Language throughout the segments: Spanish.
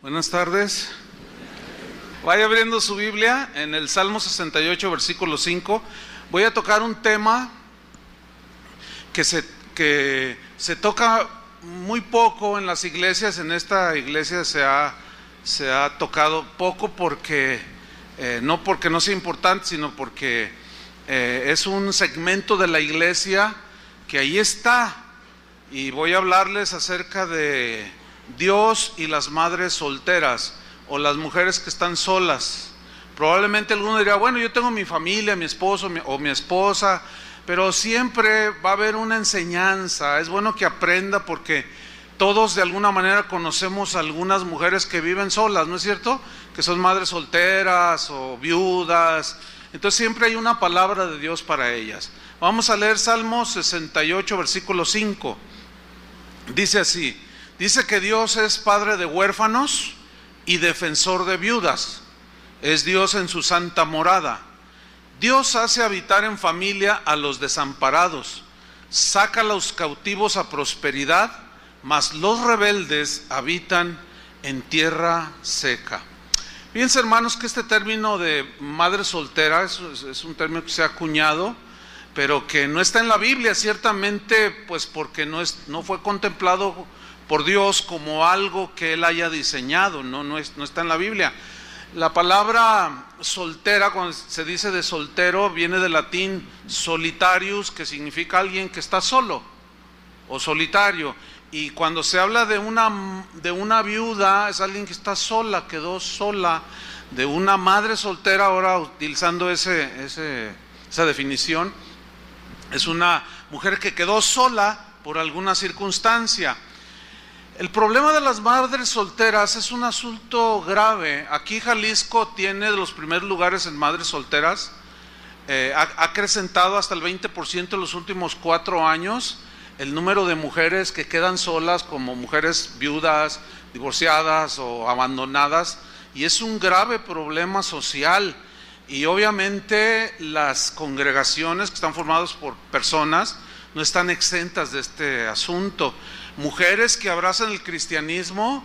Buenas tardes. Vaya abriendo su Biblia en el Salmo 68, versículo 5. Voy a tocar un tema que se toca muy poco en las iglesias. En esta iglesia se ha tocado poco porque no porque no sea importante, sino porque es un segmento de la iglesia que ahí está. Y voy a hablarles acerca de Dios y las madres solteras o las mujeres que están solas. Probablemente alguno dirá, bueno, yo tengo mi familia, mi esposo o mi esposa, pero siempre va a haber una enseñanza. Es bueno que aprenda porque todos de alguna manera conocemos a algunas mujeres que viven solas, ¿no es cierto? Que son madres solteras o viudas. Entonces siempre hay una palabra de Dios para ellas. Vamos a leer Salmo 68, versículo 5. Dice así: dice que Dios es padre de huérfanos y defensor de viudas. Es Dios en su santa morada. Dios hace habitar en familia a los desamparados. Saca a los cautivos a prosperidad, mas los rebeldes habitan en tierra seca. Fíjense, hermanos, que este término de madre soltera es un término que se ha acuñado, pero que no está en la Biblia, ciertamente, pues porque no fue contemplado por Dios como algo que Él haya diseñado, no está en la Biblia. La palabra soltera, cuando se dice de soltero, viene del latín solitarius, que significa alguien que está solo o solitario. Y cuando se habla de una viuda, es alguien que está sola, quedó sola. De una madre soltera, ahora utilizando esa definición, es una mujer que quedó sola por alguna circunstancia. El problema de las madres solteras es un asunto grave. Aquí Jalisco tiene de los primeros lugares en madres solteras. Ha acrecentado hasta el 20% en los últimos 4 años el número de mujeres que quedan solas, como mujeres viudas, divorciadas o abandonadas, y es un grave problema social. Y obviamente las congregaciones que están formadas por personas no están exentas de este asunto. Mujeres que abrazan el cristianismo,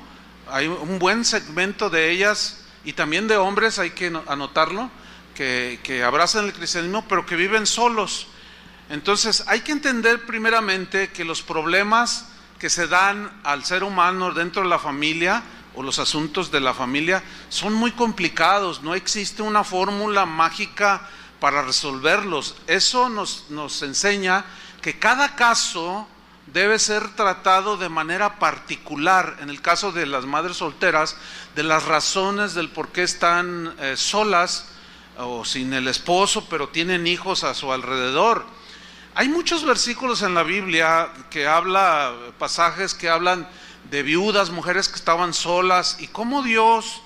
hay un buen segmento de ellas, y también de hombres, hay que anotarlo, que abrazan el cristianismo pero que viven solos. Entonces hay que entender primeramente que los problemas que se dan al ser humano dentro de la familia o los asuntos de la familia son muy complicados. No existe una fórmula mágica para resolverlos. Eso nos enseña que cada caso debe ser tratado de manera particular. En el caso de las madres solteras, de las razones del por qué están solas o sin el esposo, pero tienen hijos a su alrededor. Hay muchos versículos en la Biblia pasajes que hablan de viudas, mujeres que estaban solas, y cómo Dios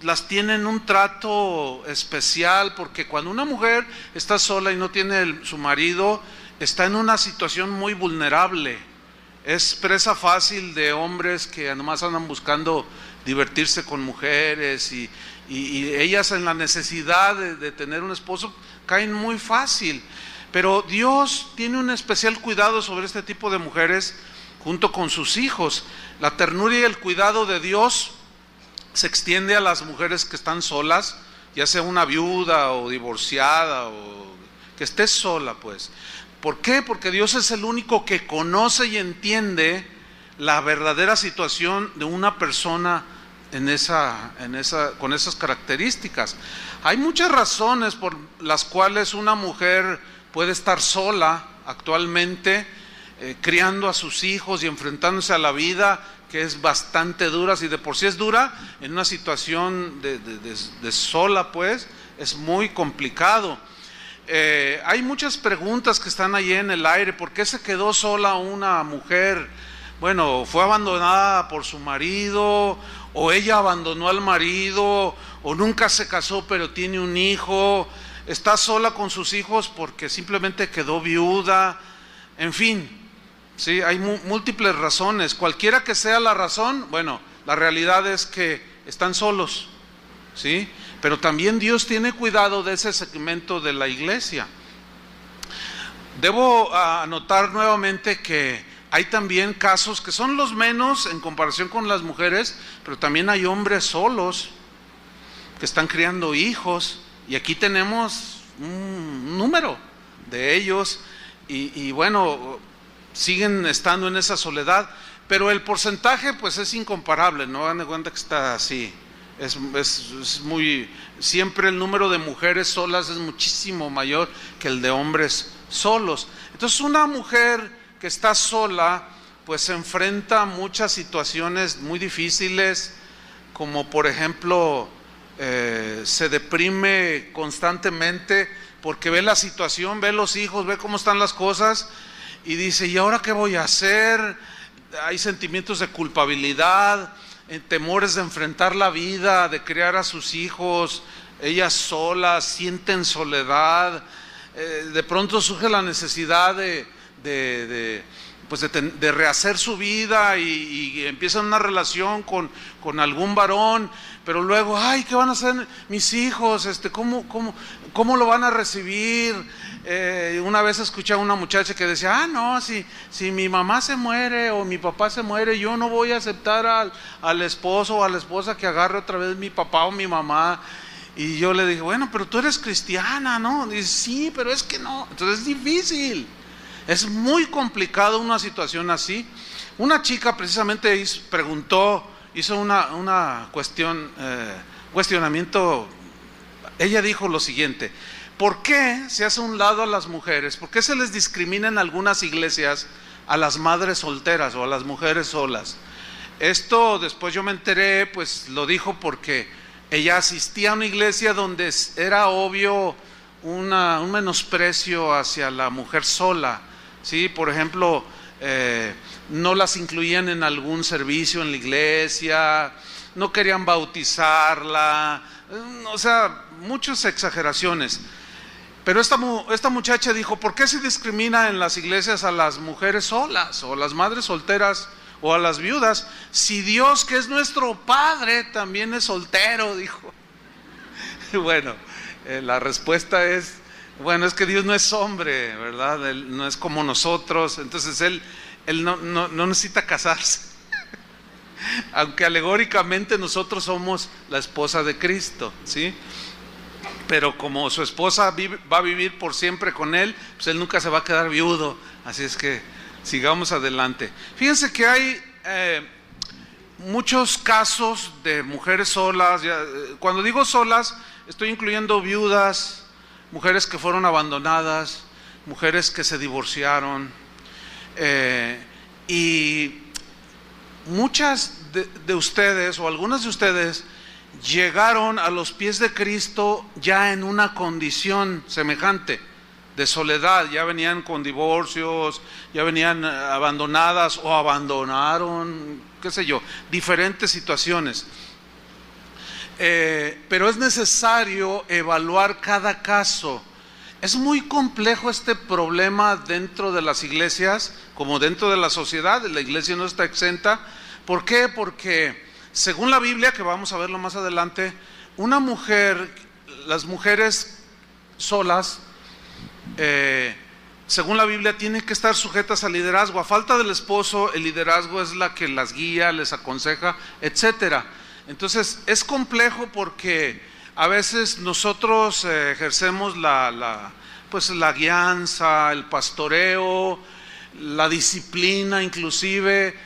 las tiene en un trato especial, porque cuando una mujer está sola y no tiene su marido, está en una situación muy vulnerable. Es presa fácil de hombres que además andan buscando divertirse con mujeres, y ellas en la necesidad de tener un esposo caen muy fácil. Pero Dios tiene un especial cuidado sobre este tipo de mujeres junto con sus hijos. La ternura y el cuidado de Dios se extiende a las mujeres que están solas, ya sea una viuda o divorciada o que esté sola, pues. ¿Por qué? Porque Dios es el único que conoce y entiende la verdadera situación de una persona con esas características. Hay muchas razones por las cuales una mujer puede estar sola actualmente, criando a sus hijos y enfrentándose a la vida, que es bastante dura. Si de por sí es dura, en una situación de sola, pues, es muy complicado. Hay muchas preguntas que están ahí en el aire. ¿Por qué se quedó sola una mujer? Bueno, fue abandonada por su marido, o ella abandonó al marido, o nunca se casó pero tiene un hijo. Está sola con sus hijos porque simplemente quedó viuda. En fin, sí, hay múltiples razones. Cualquiera que sea la razón, bueno, la realidad es que están solos, ¿sí? Pero también Dios tiene cuidado de ese segmento de la iglesia. Debo anotar nuevamente que hay también casos que son los menos en comparación con las mujeres, pero también hay hombres solos que están criando hijos, y aquí tenemos un número de ellos, y bueno, siguen estando en esa soledad, pero el porcentaje pues es incomparable, no hagan de cuenta que está así, es muy, siempre el número de mujeres solas es muchísimo mayor que el de hombres solos. Entonces una mujer que está sola pues se enfrenta a muchas situaciones muy difíciles, como por ejemplo se deprime constantemente porque ve la situación, ve los hijos, ve cómo están las cosas y dice, ¿y ahora qué voy a hacer? Hay sentimientos de culpabilidad, temores de enfrentar la vida, de criar a sus hijos, ellas solas, sienten soledad, de pronto surge la necesidad de rehacer su vida y empiezan una relación con algún varón, pero luego, ay, ¿qué van a hacer mis hijos? ¿Cómo lo van a recibir? Una vez escuché a una muchacha que decía, no, si mi mamá se muere o mi papá se muere, yo no voy a aceptar al esposo o a la esposa que agarre otra vez mi papá o mi mamá. Y yo le dije, bueno, pero tú eres cristiana, ¿no? Dice, sí, pero es que no. Entonces es difícil, es muy complicado una situación así. Una chica precisamente hizo una cuestionamiento. Ella dijo lo siguiente: ¿por qué se hace a un lado a las mujeres? ¿Por qué se les discrimina en algunas iglesias a las madres solteras o a las mujeres solas? Esto después yo me enteré, pues lo dijo porque ella asistía a una iglesia donde era obvio un menosprecio hacia la mujer sola, ¿sí? Por ejemplo, no las incluían en algún servicio en la iglesia, no querían bautizarla, o sea, muchas exageraciones. Pero esta muchacha dijo, ¿por qué se discrimina en las iglesias a las mujeres solas o a las madres solteras o a las viudas, si Dios, que es nuestro Padre, también es soltero? Dijo. Bueno, la respuesta es, bueno, es que Dios no es hombre, ¿verdad? Él no es como nosotros, entonces Él no necesita casarse. Aunque alegóricamente nosotros somos la esposa de Cristo, ¿sí? Pero como su esposa va a vivir por siempre con Él, pues Él nunca se va a quedar viudo, así es que sigamos adelante. Fíjense que hay muchos casos de mujeres solas. Cuando digo solas, estoy incluyendo viudas, mujeres que fueron abandonadas, mujeres que se divorciaron, y muchas de ustedes o algunas de ustedes llegaron a los pies de Cristo ya en una condición semejante de soledad, ya venían con divorcios, ya venían abandonadas o abandonaron, qué sé yo, diferentes situaciones. Pero es necesario evaluar cada caso. Es muy complejo este problema dentro de las iglesias, como dentro de la sociedad. La iglesia no está exenta. ¿Por qué? Porque según la Biblia, que vamos a verlo más adelante, las mujeres solas, según la Biblia, tienen que estar sujetas al liderazgo. A falta del esposo, el liderazgo es la que las guía, les aconseja, etcétera. Entonces es complejo porque a veces nosotros ejercemos la guianza, el pastoreo, la disciplina inclusive,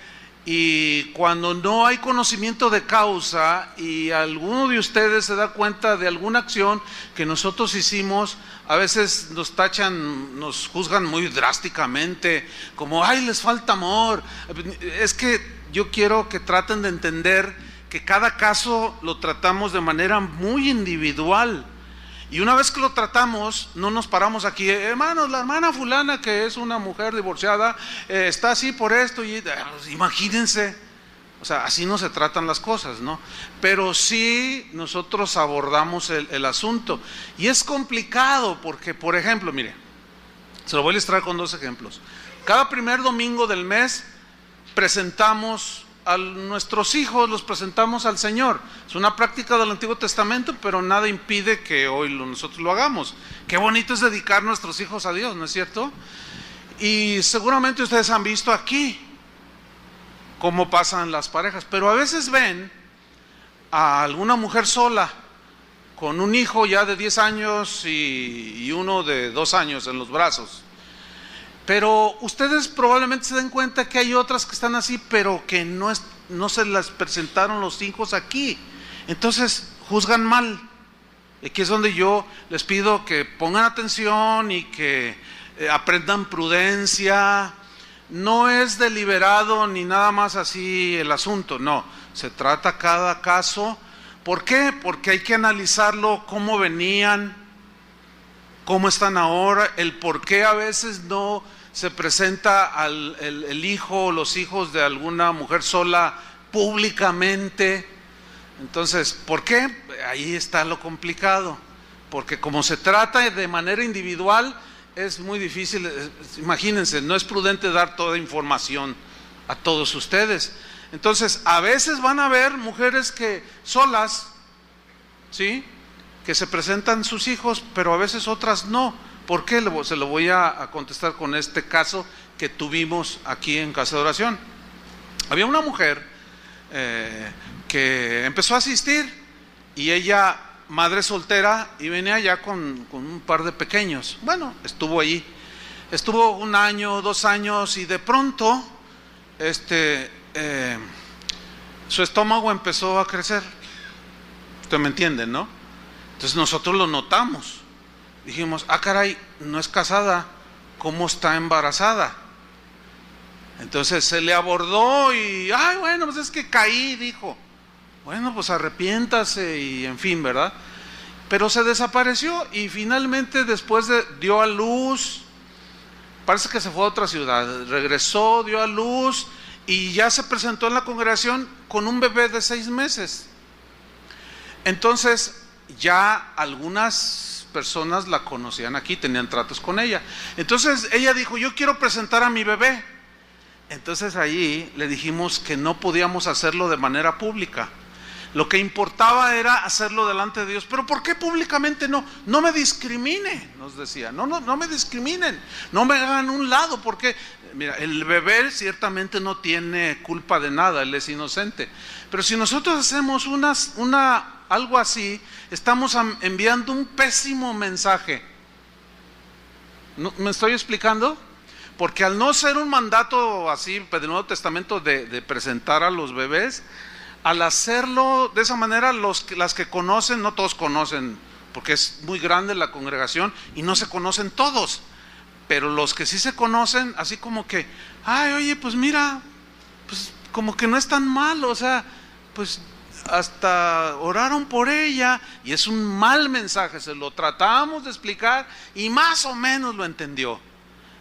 y cuando no hay conocimiento de causa y alguno de ustedes se da cuenta de alguna acción que nosotros hicimos, a veces nos tachan, nos juzgan muy drásticamente, como, ay, les falta amor. Es que yo quiero que traten de entender que cada caso lo tratamos de manera muy individual. Y una vez que lo tratamos, no nos paramos aquí, hermanos, la hermana fulana, que es una mujer divorciada, está así por esto, y imagínense, o sea, así no se tratan las cosas, ¿no? Pero sí nosotros abordamos el asunto, y es complicado porque, por ejemplo, mire, se lo voy a ilustrar con dos ejemplos. Cada primer domingo del mes presentamos a nuestros hijos, los presentamos al Señor. Es una práctica del Antiguo Testamento, pero nada impide que hoy nosotros lo hagamos. Qué bonito es dedicar nuestros hijos a Dios, ¿no es cierto? Y seguramente ustedes han visto aquí cómo pasan las parejas, pero a veces ven a alguna mujer sola con un hijo ya de 10 años y uno de 2 años en los brazos. Pero ustedes probablemente se den cuenta que hay otras que están así, pero que no se las presentaron los hijos aquí. Entonces juzgan mal. Aquí es donde yo les pido que pongan atención y que aprendan prudencia. No es deliberado ni nada más así el asunto, no. Se trata cada caso. ¿Por qué? Porque hay que analizarlo, cómo venían, cómo están ahora, el por qué a veces no se presenta el hijo o los hijos de alguna mujer sola públicamente. Entonces, ¿por qué? Ahí está lo complicado, porque como se trata de manera individual, es muy difícil. Imagínense, no es prudente dar toda información a todos ustedes. Entonces, a veces van a ver mujeres que solas, ¿sí?, que se presentan sus hijos, pero a veces otras no. ¿Por qué? Se lo voy a contestar con este caso que tuvimos aquí en Casa de Oración. Había una mujer que empezó a asistir, y ella, madre soltera, y venía ya con un par de pequeños. Bueno, estuvo allí, estuvo 1 año, 2 años, y de pronto su estómago empezó a crecer. Usted me entiende, ¿no? Entonces nosotros lo notamos. Dijimos, caray, no es casada, ¿cómo está embarazada? Entonces se le abordó y, bueno, pues es que caí, dijo. Bueno, pues arrepiéntase y en fin, ¿verdad? Pero se desapareció y finalmente después dio a luz. Parece que se fue a otra ciudad, regresó, dio a luz y ya se presentó en la congregación con un bebé de 6 meses. Entonces ya algunas personas la conocían aquí, tenían tratos con ella. Entonces ella dijo, yo quiero presentar a mi bebé. Entonces allí le dijimos que no podíamos hacerlo de manera pública. Lo que importaba era hacerlo delante de Dios. Pero ¿por qué públicamente no? No me discrimine, nos decía. No me discriminen, no me hagan un lado, porque mira, el bebé ciertamente no tiene culpa de nada, él es inocente. Pero si nosotros hacemos algo así, estamos enviando un pésimo mensaje. ¿Me estoy explicando? Porque al no ser un mandato así del Nuevo Testamento de presentar a los bebés, al hacerlo de esa manera, las que conocen, no todos conocen, porque es muy grande la congregación y no se conocen todos, pero los que sí se conocen, así como que, oye, pues mira, pues como que no es tan malo, o sea, pues hasta oraron por ella, y es un mal mensaje, se lo tratamos de explicar y más o menos lo entendió.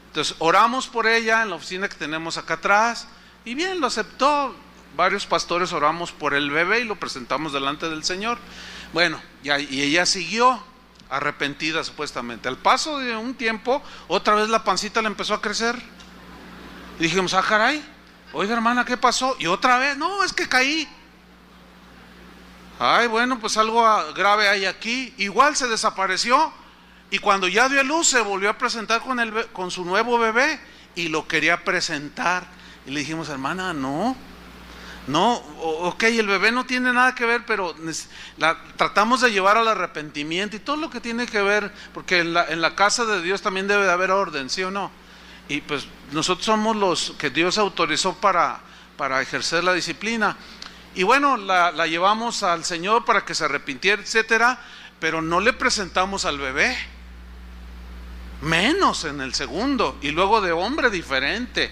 Entonces oramos por ella en la oficina que tenemos acá atrás, y bien, lo aceptó. Varios pastores oramos por el bebé y lo presentamos delante del Señor. Bueno, y ella siguió arrepentida supuestamente. Al paso de un tiempo, otra vez la pancita le empezó a crecer. Y dijimos, caray, oiga hermana, ¿qué pasó? Y otra vez, no, es que caí. Bueno, pues algo grave hay aquí. Igual se desapareció, y cuando ya dio a luz se volvió a presentar con su nuevo bebé y lo quería presentar. Y le dijimos, hermana, no, ok, el bebé no tiene nada que ver, pero tratamos de llevar al arrepentimiento y todo lo que tiene que ver, porque en la casa de Dios también debe de haber orden, ¿sí o no? Y pues nosotros somos los que Dios autorizó para ejercer la disciplina. Y bueno, la llevamos al Señor para que se arrepintiera, etcétera, pero no le presentamos al bebé, menos en el segundo, y luego de hombre diferente.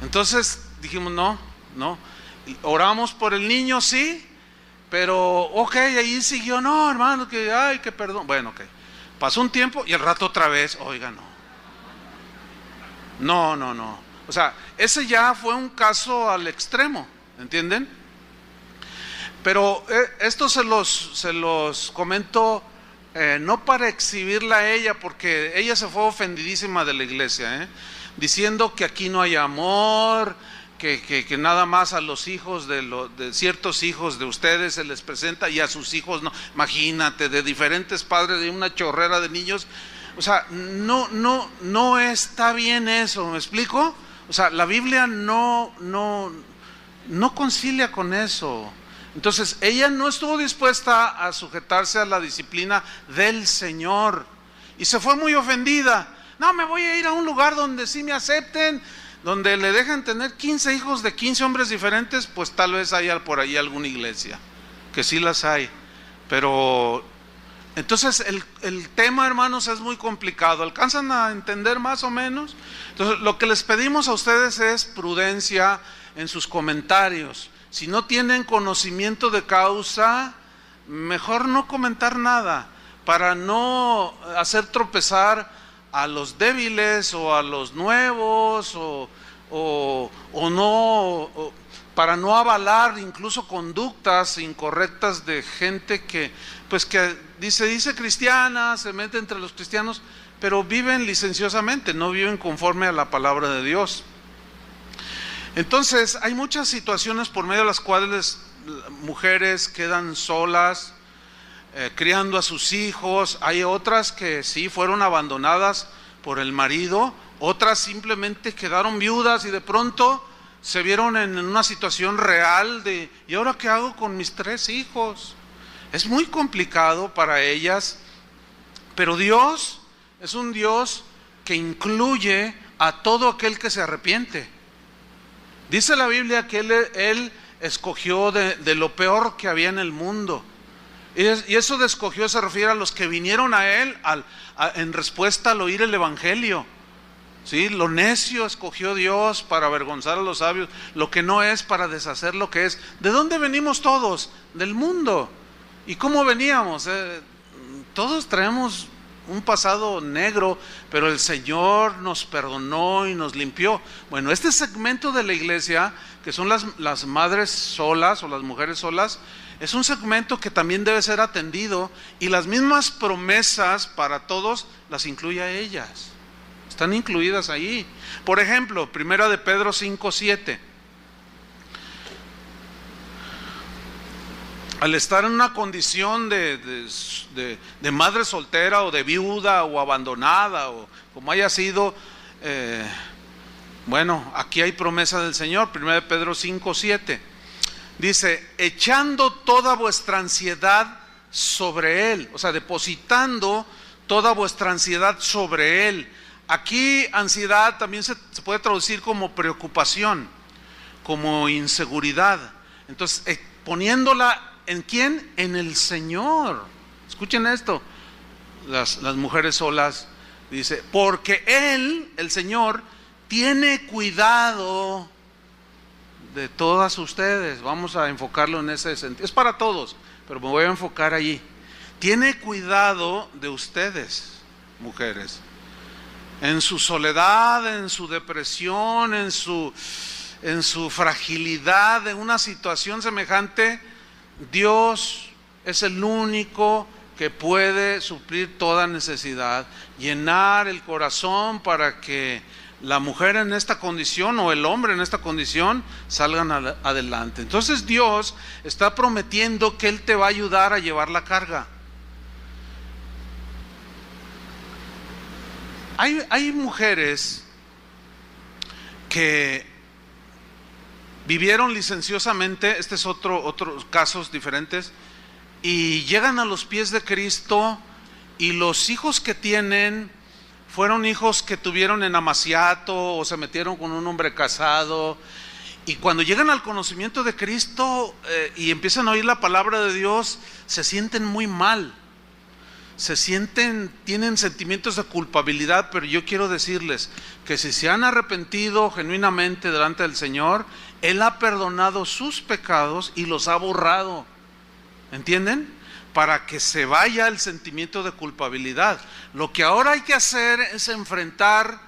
Entonces dijimos, no, oramos por el niño, sí, pero ok, ahí siguió, no hermano, que perdón. Bueno, ok, pasó un tiempo y al rato otra vez, oiga, no, o sea, ese ya fue un caso al extremo, ¿entienden? Pero esto se los comento no para exhibirla a ella, porque ella se fue ofendidísima de la iglesia, diciendo que aquí no hay amor, que nada más a los hijos de ciertos hijos de ustedes se les presenta y a sus hijos no. Imagínate, de diferentes padres, de una chorrera de niños. O sea, no está bien eso, ¿me explico? O sea, la Biblia no concilia con eso. Entonces, ella no estuvo dispuesta a sujetarse a la disciplina del Señor y se fue muy ofendida. No, me voy a ir a un lugar donde sí me acepten, donde le dejan tener 15 hijos de 15 hombres diferentes, pues tal vez haya por ahí alguna iglesia, que sí las hay. Pero, entonces el tema, hermanos, es muy complicado. ¿Alcanzan a entender más o menos? Entonces, lo que les pedimos a ustedes es prudencia en sus comentarios. Si no tienen conocimiento de causa, mejor no comentar nada, para no hacer tropezar a los débiles o a los nuevos, para no avalar incluso conductas incorrectas de gente que dice cristiana, se mete entre los cristianos, pero viven licenciosamente, no viven conforme a la palabra de Dios. Entonces, hay muchas situaciones por medio de las cuales mujeres quedan solas, criando a sus hijos. Hay otras que sí fueron abandonadas por el marido, otras simplemente quedaron viudas y de pronto se vieron en una situación real de ¿y ahora qué hago con mis 3 hijos? Es muy complicado para ellas, pero Dios es un Dios que incluye a todo aquel que se arrepiente. Dice la Biblia que Él escogió de lo peor que había en el mundo. Y eso de escogió se refiere a los que vinieron a Él en respuesta al oír el Evangelio. ¿Sí? Lo necio escogió Dios para avergonzar a los sabios, lo que no es para deshacer lo que es. ¿De dónde venimos todos? Del mundo. ¿Y cómo veníamos? Todos traemos un pasado negro, pero el Señor nos perdonó y nos limpió. Bueno, este segmento de la iglesia, que son las madres solas o las mujeres solas, es un segmento que también debe ser atendido, y las mismas promesas para todos las incluye a ellas. Están incluidas ahí. Por ejemplo, 1 de Pedro 5:7. Al estar en una condición de madre soltera o de viuda o abandonada o como haya sido, bueno, aquí hay promesa del Señor. 1 de Pedro 5:7 dice: echando toda vuestra ansiedad sobre Él, o sea, depositando toda vuestra ansiedad sobre Él. Aquí ansiedad también se puede traducir como preocupación, como inseguridad. Entonces, poniéndola ¿en quién? En el Señor. Escuchen esto, las mujeres solas, dice, porque Él, el Señor, tiene cuidado de todas ustedes. Vamos a enfocarlo en ese sentido. Es para todos, pero me voy a enfocar allí. Tiene cuidado de ustedes, mujeres, en su soledad, en su depresión, en su fragilidad, en una situación semejante. Dios es el único que puede suplir toda necesidad, llenar el corazón para que la mujer en esta condición o el hombre en esta condición salgan adelante. Entonces Dios está prometiendo que Él te va a ayudar a llevar la carga. Hay mujeres que vivieron licenciosamente, este es otros casos diferentes, y llegan a los pies de Cristo, y los hijos que tienen fueron hijos que tuvieron en amaciato o se metieron con un hombre casado, y cuando llegan al conocimiento de Cristo y empiezan a oír la palabra de Dios, se sienten muy mal, tienen sentimientos de culpabilidad. Pero yo quiero decirles que si se han arrepentido genuinamente delante del Señor, Él ha perdonado sus pecados y los ha borrado. ¿Entienden? Para que se vaya el sentimiento de culpabilidad. Lo que ahora hay que hacer es enfrentar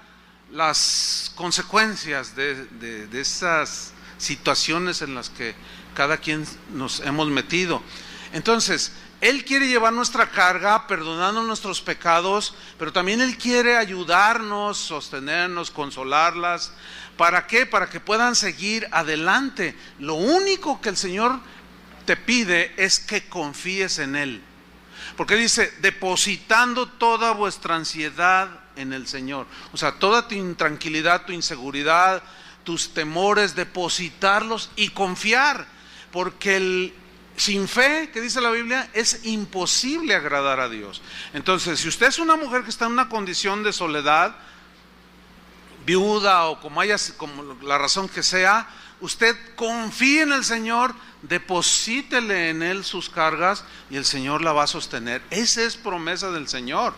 las consecuencias de esas situaciones en las que cada quien nos hemos metido. Entonces, Él quiere llevar nuestra carga, perdonando nuestros pecados, pero también Él quiere ayudarnos, sostenernos, consolarlas. ¿Para qué? Para que puedan seguir adelante. Lo único que el Señor te pide es que confíes en Él. Porque dice, depositando toda vuestra ansiedad en el Señor. O sea, toda tu intranquilidad, tu inseguridad, tus temores, depositarlos y confiar. Porque sin fe, que dice la Biblia, es imposible agradar a Dios. Entonces, si usted es una mujer que está en una condición de soledad, viuda o como la razón que sea, usted confíe en el Señor, deposítele en Él sus cargas y el Señor la va a sostener. Esa es promesa del Señor.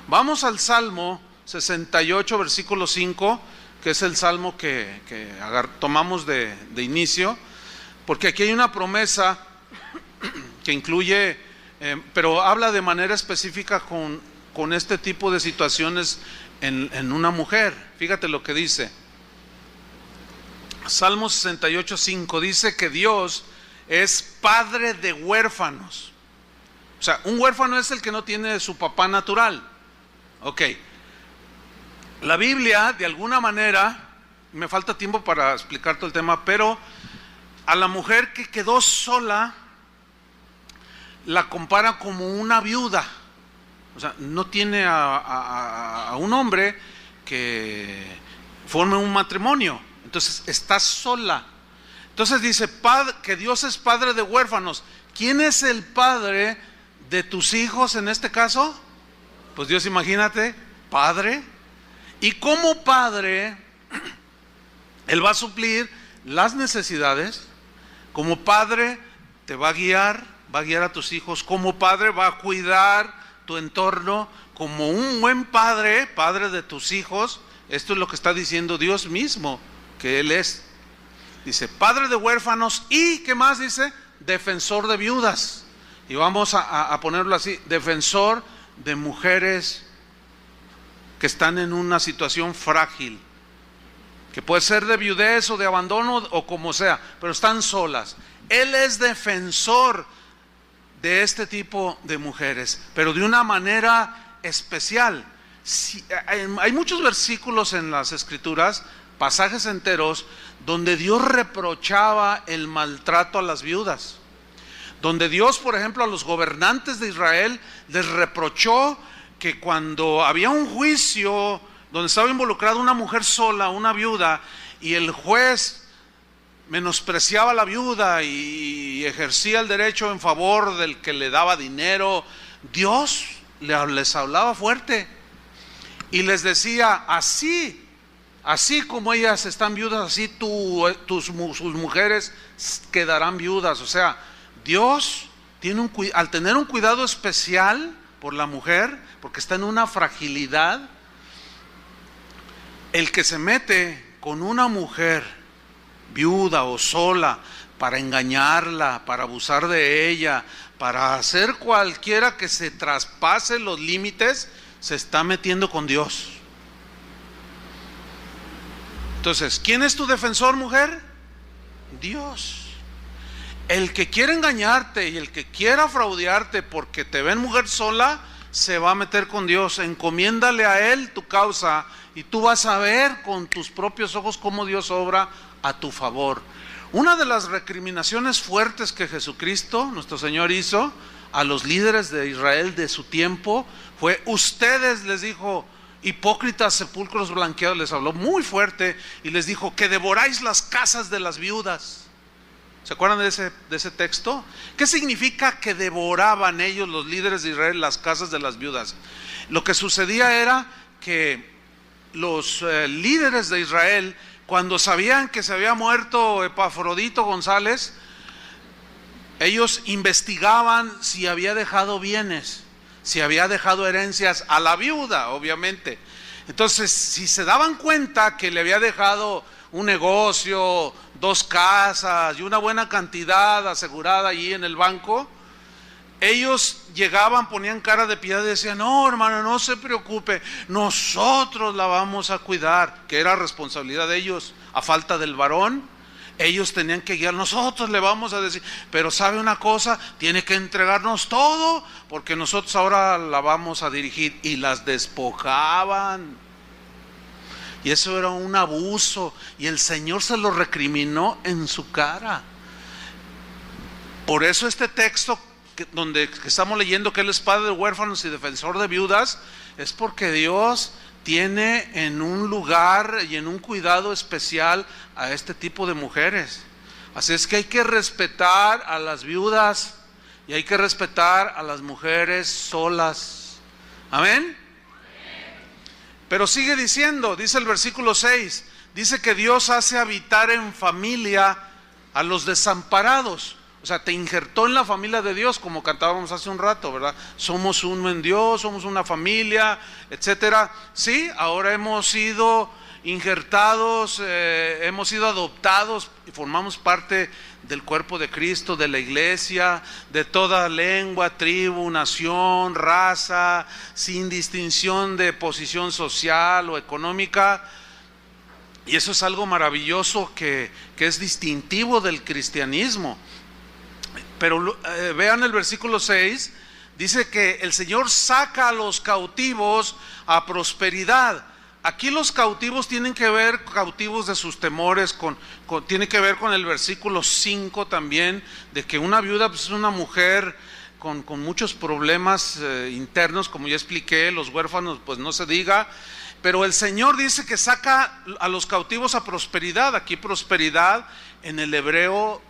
Vamos al Salmo 68, versículo 5, que es el salmo que tomamos de inicio, porque aquí hay una promesa que incluye, pero habla de manera específica con este tipo de situaciones en una mujer. Fíjate lo que dice. Salmo 68, 5 dice que Dios es padre de huérfanos. O sea, un huérfano es el que no tiene su papá natural. Ok. La Biblia, de alguna manera, me falta tiempo para explicar todo el tema, pero a la mujer que quedó sola la compara como una viuda. O sea, no tiene a un hombre que forme un matrimonio. Entonces está sola. Entonces dice que Dios es padre de huérfanos. ¿Quién es el padre de tus hijos en este caso? Pues Dios, imagínate, padre. Y como padre, Él va a suplir las necesidades. Como padre te va a guiar a tus hijos. Como padre va a cuidar tu entorno. Como un buen padre, padre de tus hijos. Esto es lo que está diciendo Dios mismo que Él es. Dice, padre de huérfanos y, ¿qué más dice? Defensor de viudas. Y vamos a ponerlo así, defensor de mujeres que están en una situación frágil, que puede ser de viudez o de abandono o como sea, pero están solas. Él es defensor de este tipo de mujeres, pero de una manera especial. Hay muchos versículos en las Escrituras, pasajes enteros, donde Dios reprochaba el maltrato a las viudas, donde Dios, por ejemplo, a los gobernantes de Israel les reprochó que cuando había un juicio donde estaba involucrada una mujer sola, una viuda, y el juez menospreciaba a la viuda y ejercía el derecho en favor del que le daba dinero, Dios les hablaba fuerte y les decía, así como ellas están viudas, así sus mujeres quedarán viudas. O sea, Dios al tener un cuidado especial por la mujer, porque está en una fragilidad, el que se mete con una mujer viuda o sola para engañarla, para abusar de ella, para hacer cualquiera que se traspase los límites, se está metiendo con Dios. Entonces, ¿quién es tu defensor, mujer? Dios. El que quiere engañarte y el que quiera fraudearte porque te ven mujer sola, se va a meter con Dios. Encomiéndale a Él tu causa y tú vas a ver con tus propios ojos cómo Dios obra a tu favor. Una de las recriminaciones fuertes que Jesucristo, nuestro Señor, hizo a los líderes de Israel de su tiempo fue: ustedes, les dijo, hipócritas, sepulcros blanqueados, les habló muy fuerte y les dijo que devoráis las casas de las viudas. ¿Se acuerdan de ese texto? ¿Qué significa que devoraban ellos, los líderes de Israel, las casas de las viudas? Lo que sucedía era que los líderes de Israel, cuando sabían que se había muerto Epafrodito González, ellos investigaban si había dejado bienes, si había dejado herencias a la viuda, obviamente. Entonces, si se daban cuenta que le había dejado un negocio, 2 casas y una buena cantidad asegurada allí en el banco, ellos llegaban, ponían cara de piedad y decían: no, hermano, no se preocupe, nosotros la vamos a cuidar, que era responsabilidad de ellos. A falta del varón, ellos tenían que guiar, nosotros le vamos a decir, pero sabe una cosa, tiene que entregarnos todo, porque nosotros ahora la vamos a dirigir. Y las despojaban. Y eso era un abuso, y el Señor se lo recriminó en su cara. Por eso este texto donde estamos leyendo que Él es padre de huérfanos y defensor de viudas, es porque Dios tiene en un lugar y en un cuidado especial a este tipo de mujeres. Así es que hay que respetar a las viudas y hay que respetar a las mujeres solas. Amén. Pero sigue diciendo, dice el versículo 6, dice que Dios hace habitar en familia a los desamparados. O sea, te injertó en la familia de Dios, como cantábamos hace un rato, ¿verdad? Somos uno en Dios, somos una familia, etcétera. Sí, ahora hemos sido injertados, hemos sido adoptados y formamos parte del cuerpo de Cristo, de la iglesia, de toda lengua, tribu, nación, raza, sin distinción de posición social o económica. Y eso es algo maravilloso que es distintivo del cristianismo. Pero vean el versículo 6, dice que el Señor saca a los cautivos a prosperidad. Aquí los cautivos tienen que ver, cautivos de sus temores, tiene que ver con el versículo 5 también, de que una viuda pues, es una mujer con muchos problemas internos, como ya expliqué, los huérfanos pues no se diga, pero el Señor dice que saca a los cautivos a prosperidad. Aquí prosperidad en el hebreo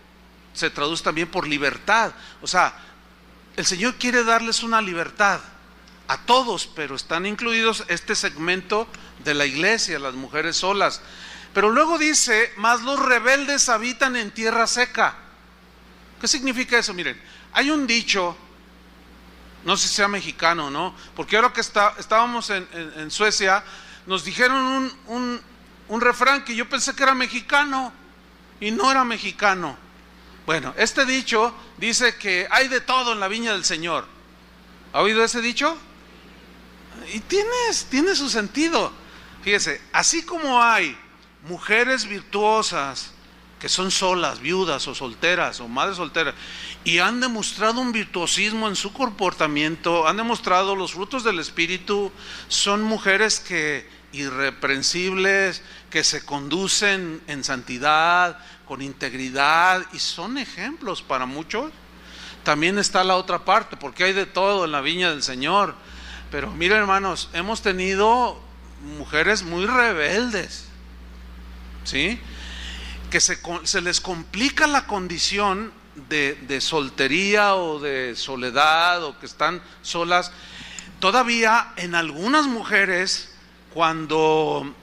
se traduce también por libertad. O sea, el Señor quiere darles una libertad a todos, pero están incluidos este segmento de la iglesia, las mujeres solas. Pero luego dice, mas los rebeldes habitan en tierra seca. ¿Qué significa eso? Miren, hay un dicho, no sé si sea mexicano, ¿no? Porque ahora que estábamos en Suecia, nos dijeron un refrán que yo pensé que era mexicano y no era mexicano. Bueno, este dicho dice que hay de todo en la viña del Señor. ¿Ha oído ese dicho? Y tiene su sentido. Fíjese, así como hay mujeres virtuosas que son solas, viudas o solteras o madres solteras, y han demostrado un virtuosismo en su comportamiento, han demostrado los frutos del Espíritu, son mujeres que irreprensibles, que se conducen en santidad, con integridad, y son ejemplos para muchos. También está la otra parte, porque hay de todo en la viña del Señor. Pero miren, hermanos, hemos tenido mujeres muy rebeldes, ¿sí? Que se les complica la condición de soltería o de soledad, o que están solas. Todavía en algunas mujeres, cuando,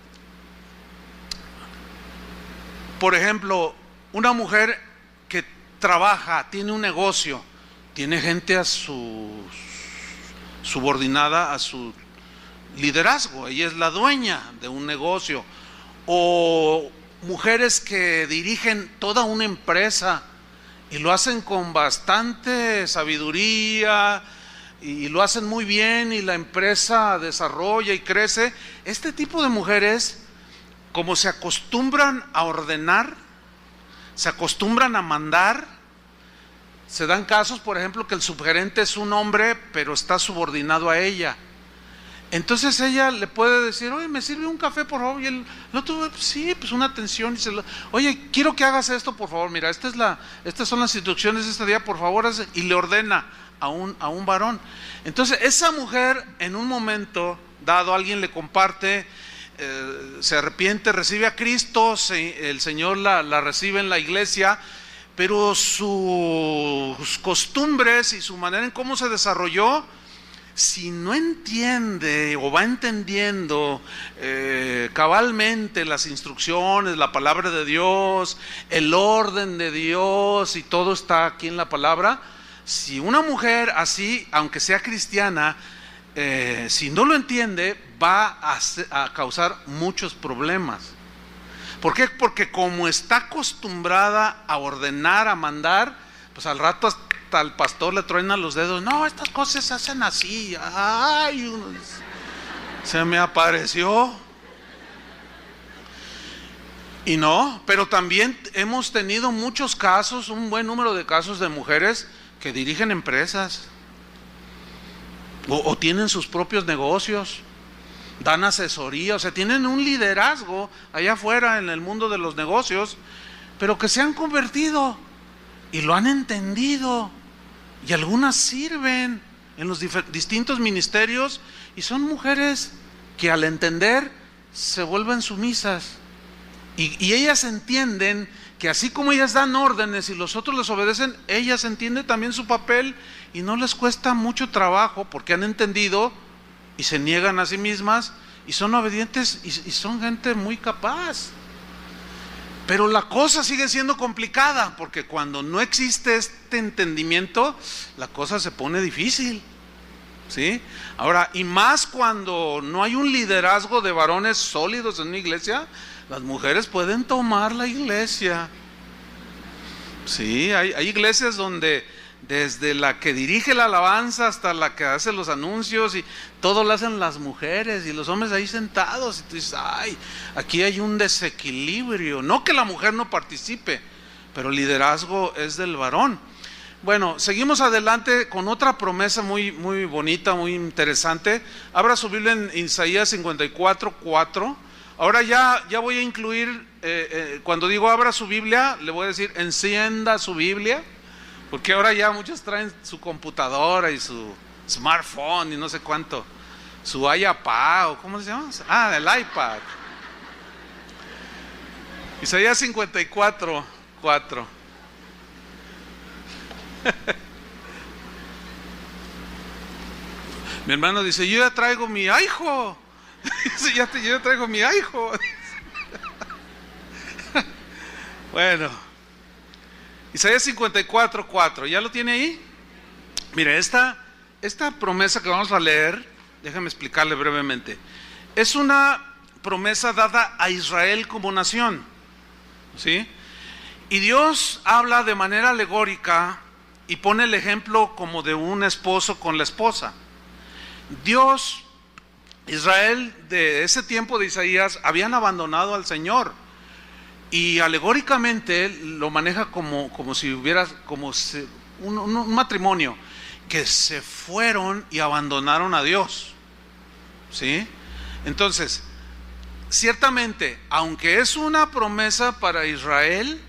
por ejemplo, una mujer que trabaja, tiene un negocio, tiene gente a su subordinada a su liderazgo, ella es la dueña de un negocio, o mujeres que dirigen toda una empresa y lo hacen con bastante sabiduría y lo hacen muy bien y la empresa desarrolla y crece. Este tipo de mujeres, como se acostumbran a ordenar, se acostumbran a mandar. Se dan casos, por ejemplo, que el subgerente es un hombre, pero está subordinado a ella. Entonces ella le puede decir, oye, ¿me sirve un café, por favor? Y el otro, sí, pues una atención. Oye, quiero que hagas esto, por favor. Mira, estas son las instrucciones de este día, por favor. Y le ordena a un varón. Entonces esa mujer, en un momento dado, alguien le comparte, se arrepiente, recibe a Cristo, el Señor la recibe en la iglesia, pero sus costumbres y su manera en cómo se desarrolló, si no entiende o va entendiendo cabalmente las instrucciones, la palabra de Dios, el orden de Dios, y todo está aquí en la palabra, si una mujer así, aunque sea cristiana, si no lo entiende, va a causar muchos problemas. ¿Por qué? Porque como está acostumbrada a ordenar, a mandar, pues al rato hasta el pastor le truena los dedos. No, estas cosas se hacen así. Ay, se me apareció. Y no, pero también hemos tenido muchos casos, un buen número de casos de mujeres que dirigen empresas o tienen sus propios negocios, dan asesoría, o sea, tienen un liderazgo allá afuera en el mundo de los negocios, pero que se han convertido y lo han entendido Y algunas sirven en los distintos ministerios y son mujeres que al entender se vuelven sumisas. Y ellas entienden que así como ellas dan órdenes y los otros les obedecen, ellas entienden también su papel y no les cuesta mucho trabajo porque han entendido y se niegan a sí mismas y son obedientes y son gente muy capaz. Pero la cosa sigue siendo complicada porque cuando no existe este entendimiento, la cosa se pone difícil, ¿sí? Ahora, y más cuando no hay un liderazgo de varones sólidos en una iglesia, las mujeres pueden tomar la iglesia. Sí, hay iglesias donde desde la que dirige la alabanza hasta la que hace los anuncios y todo lo hacen las mujeres y los hombres ahí sentados y tú dices, ay, aquí hay un desequilibrio. No que la mujer no participe, pero el liderazgo es del varón. Bueno, seguimos adelante con otra promesa muy, muy bonita, muy interesante. Abra su Biblia en Isaías 54:4. Ahora ya voy a incluir, cuando digo abra su Biblia, le voy a decir encienda su Biblia, porque ahora ya muchos traen su computadora y su smartphone y no sé cuánto, su iPad o ¿cómo se llama? Ah, el iPad. Isaías 54:4. Mi hermano dice, yo ya traigo mi hijo. Dice, yo ya traigo mi hijo. Bueno, Isaías 54:4, ¿ya lo tiene ahí? Mire, esta promesa que vamos a leer, déjame explicarle brevemente. Es una promesa dada a Israel como nación, ¿sí? Y Dios habla de manera alegórica y pone el ejemplo como de un esposo con la esposa. Israel de ese tiempo de Isaías habían abandonado al Señor y alegóricamente lo maneja como si hubiera un matrimonio que se fueron y abandonaron a Dios, ¿sí? Entonces, ciertamente, aunque es una promesa para Israel,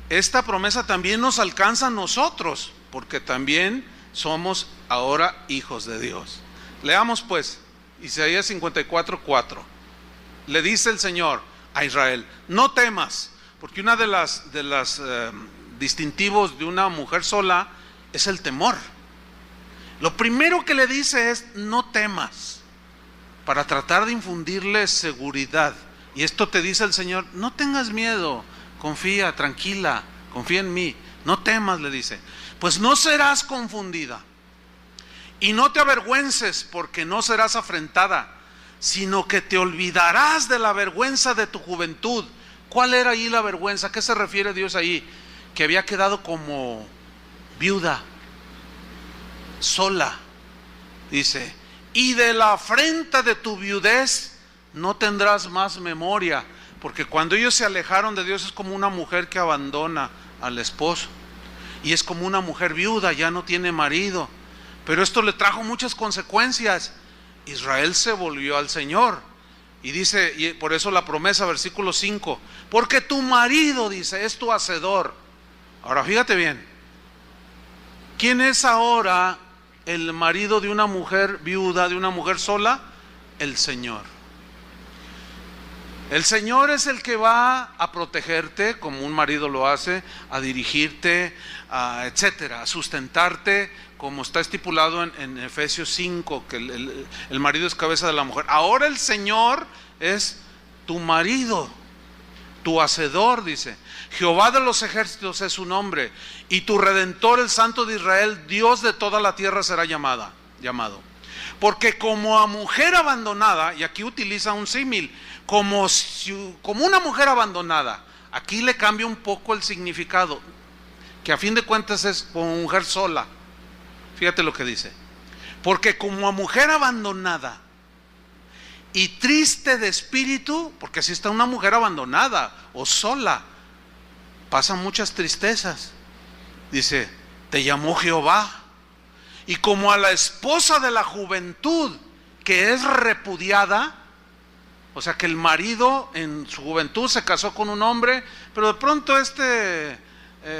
esta promesa también nos alcanza a nosotros, porque también somos ahora hijos de Dios. Leamos pues Isaías 54:4. Le dice el Señor a Israel, no temas, porque una de las distintivos de una mujer sola es el temor. Lo primero que le dice es no temas, para tratar de infundirle seguridad. Y esto te dice el Señor, no tengas miedo, confía, tranquila, confía en mí, no temas, le dice, pues no serás confundida y no te avergüences, porque no serás afrentada, sino que te olvidarás de la vergüenza de tu juventud. ¿Cuál era ahí la vergüenza? ¿A qué se refiere Dios ahí? Que había quedado como viuda, sola, dice, y de la afrenta de tu viudez no tendrás más memoria, porque cuando ellos se alejaron de Dios es como una mujer que abandona al esposo, y es como una mujer viuda, ya no tiene marido, pero esto le trajo muchas consecuencias. Israel se volvió al Señor, y dice, y por eso la promesa, versículo 5, porque tu marido, dice, es tu hacedor. Ahora fíjate bien, ¿quién es ahora el marido de una mujer viuda, de una mujer sola? El Señor. El Señor es el que va a protegerte, como un marido lo hace, a dirigirte, etcétera, a sustentarte, como está estipulado en Efesios 5, que el marido es cabeza de la mujer. Ahora el Señor es tu marido, tu hacedor, dice. Jehová de los ejércitos es su nombre, y tu Redentor, el Santo de Israel, Dios de toda la tierra será llamado. Porque como a mujer abandonada, y aquí utiliza un símil, como una mujer abandonada, aquí le cambia un poco el significado, que a fin de cuentas es como mujer sola. Fíjate lo que dice, porque como a mujer abandonada y triste de espíritu, porque si está una mujer abandonada o sola, pasan muchas tristezas, dice, te llamó Jehová. Y como a la esposa de la juventud que es repudiada, o sea que el marido en su juventud se casó con un hombre, pero de pronto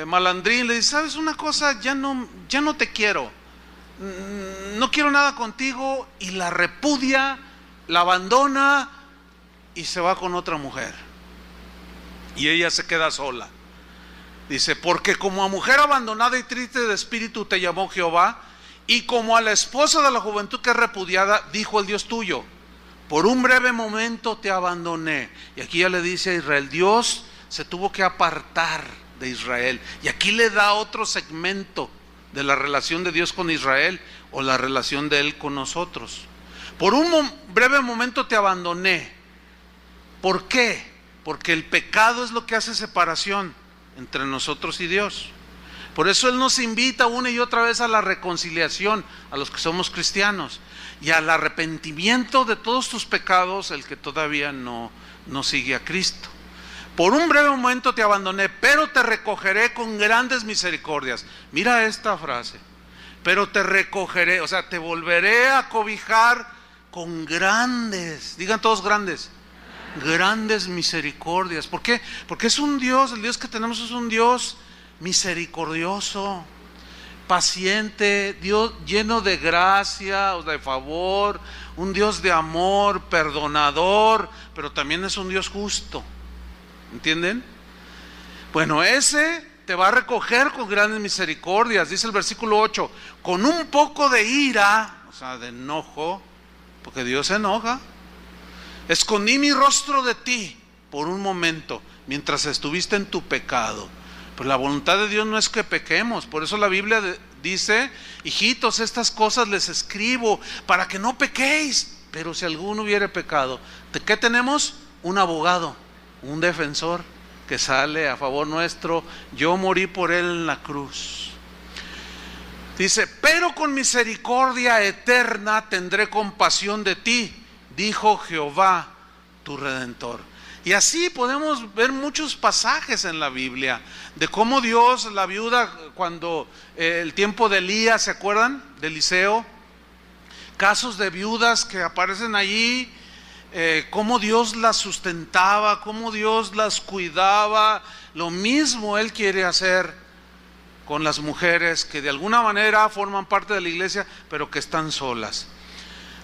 malandrín, le dice: ¿sabes una cosa? Ya no te quiero, no quiero nada contigo, y la repudia, la abandona y se va con otra mujer, y ella se queda sola. Dice: porque como a mujer abandonada y triste de espíritu te llamó Jehová, y como a la esposa de la juventud que es repudiada, dijo el Dios tuyo: por un breve momento te abandoné. Y aquí ya le dice a Israel, Dios se tuvo que apartar de Israel, y aquí le da otro segmento de la relación de Dios con Israel, o la relación de Él con nosotros. Por un breve momento te abandoné. ¿Por qué? Porque el pecado es lo que hace separación entre nosotros y Dios. Por eso Él nos invita una y otra vez a la reconciliación, a los que somos cristianos, y al arrepentimiento de todos tus pecados, el que todavía no sigue a Cristo. Por un breve momento te abandoné, pero te recogeré con grandes misericordias. Mira esta frase: pero te recogeré, o sea, te volveré a cobijar con grandes, digan todos grandes, grandes misericordias. ¿Por qué? Porque es un Dios, el Dios que tenemos es un Dios misericordioso, paciente, Dios lleno de gracia, o de favor, un Dios de amor, perdonador, pero también es un Dios justo. ¿Entienden? Bueno, ese te va a recoger con grandes misericordias. Dice el versículo 8: con un poco de ira, o sea, de enojo, porque Dios se enoja, escondí mi rostro de ti por un momento, mientras estuviste en tu pecado. Pues la voluntad de Dios no es que pequemos. Por eso la Biblia dice: hijitos, estas cosas les escribo para que no pequéis. Pero si alguno hubiere pecado, ¿qué tenemos? Un abogado, un defensor que sale a favor nuestro. Yo morí por él en la cruz. Dice: pero con misericordia eterna tendré compasión de ti, dijo Jehová tu Redentor. Y así podemos ver muchos pasajes en la Biblia de cómo Dios, la viuda, cuando el tiempo de Elías, ¿se acuerdan? De Eliseo, casos de viudas que aparecen allí, cómo Dios las sustentaba, cómo Dios las cuidaba. Lo mismo Él quiere hacer con las mujeres que de alguna manera forman parte de la iglesia, pero que están solas.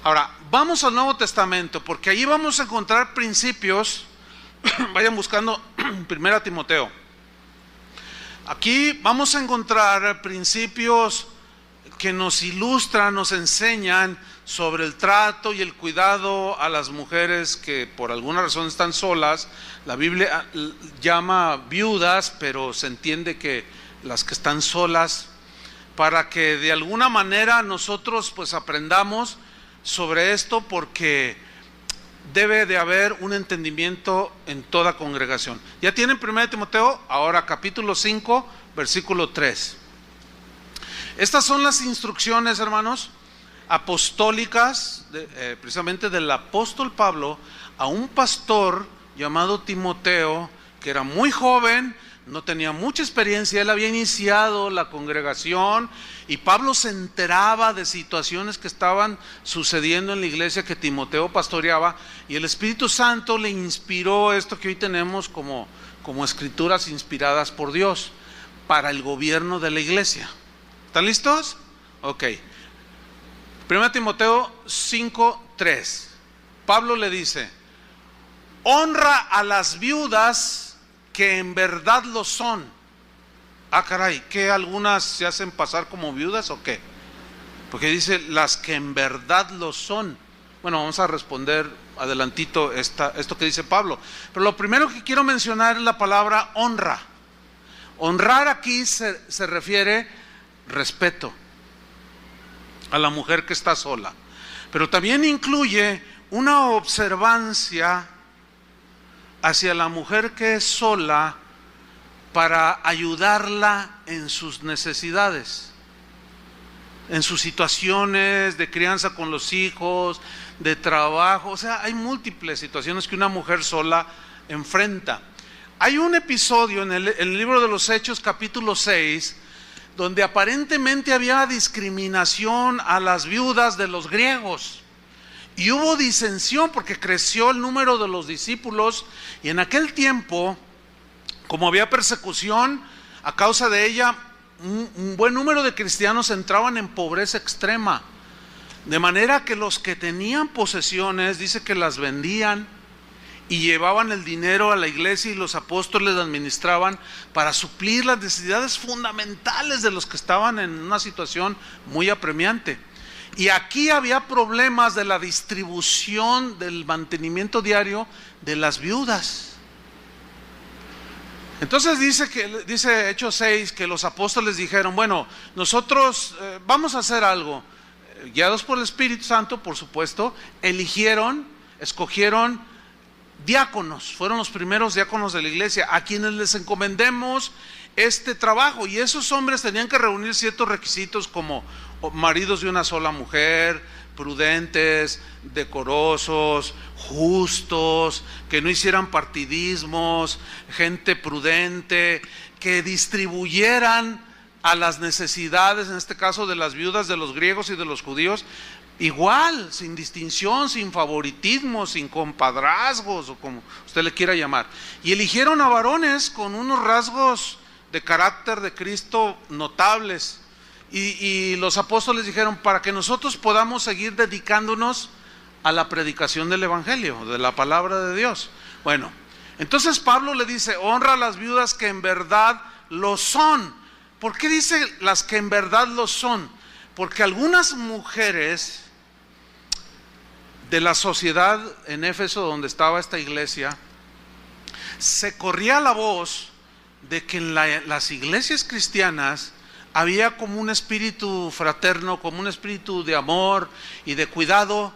Ahora, vamos al Nuevo Testamento, porque allí vamos a encontrar principios. Vayan buscando 1 Timoteo. Aquí vamos a encontrar principios que nos ilustran, nos enseñan sobre el trato y el cuidado a las mujeres que por alguna razón están solas. La Biblia llama viudas, pero se entiende que las que están solas, para que de alguna manera nosotros pues aprendamos sobre esto, porque debe de haber un entendimiento en toda congregación. ¿Ya tienen 1 Timoteo? Ahora capítulo 5, versículo 3. Estas son las instrucciones, hermanos, apostólicas, precisamente del apóstol Pablo a un pastor llamado Timoteo, que era muy joven, no tenía mucha experiencia. Él había iniciado la congregación, y Pablo se enteraba de situaciones que estaban sucediendo en la iglesia que Timoteo pastoreaba, y el Espíritu Santo le inspiró esto que hoy tenemos como escrituras inspiradas por Dios para el gobierno de la iglesia. ¿Están listos? Ok. 1 Timoteo 5:3. Pablo le dice: honra a las viudas que en verdad lo son. Ah, caray, ¿qué algunas se hacen pasar como viudas o qué? Porque dice las que en verdad lo son. Bueno, vamos a responder adelantito esto que dice Pablo. Pero lo primero que quiero mencionar es la palabra honra. Honrar aquí se refiere respeto a la mujer que está sola, pero también incluye una observancia hacia la mujer que es sola, para ayudarla en sus necesidades, en sus situaciones de crianza con los hijos, de trabajo. O sea, hay múltiples situaciones que una mujer sola enfrenta. Hay un episodio en el libro de los Hechos, capítulo 6, donde aparentemente había discriminación a las viudas de los griegos. Y hubo disensión porque creció el número de los discípulos, y en aquel tiempo, como había persecución, A causa de ella, un buen número de cristianos entraban en pobreza extrema, de manera que los que tenían posesiones, dice que las vendían y llevaban el dinero a la iglesia, y los apóstoles administraban para suplir las necesidades fundamentales de los que estaban en una situación muy apremiante. Y aquí había problemas de la distribución del mantenimiento diario de las viudas. Entonces dice Hechos 6 que los apóstoles dijeron: bueno, nosotros vamos a hacer algo. Guiados por el Espíritu Santo, por supuesto, escogieron diáconos. Fueron los primeros diáconos de la iglesia, a quienes les encomendemos este trabajo. Y esos hombres tenían que reunir ciertos requisitos, como maridos de una sola mujer, prudentes, decorosos, justos, que no hicieran partidismos, gente prudente, que distribuyeran a las necesidades, en este caso de las viudas de los griegos y de los judíos, igual, sin distinción, sin favoritismo, sin compadrazgos, o como usted le quiera llamar. Y eligieron a varones con unos rasgos de carácter de Cristo notables. Y los apóstoles dijeron: para que nosotros podamos seguir dedicándonos a la predicación del evangelio, de la palabra de Dios. Bueno, entonces Pablo le dice: honra a las viudas que en verdad lo son. ¿Por qué dice las que en verdad lo son? Porque algunas mujeres de la sociedad en Éfeso, donde estaba esta iglesia, se corría la voz de que en las iglesias cristianas había como un espíritu fraterno, como un espíritu de amor y de cuidado.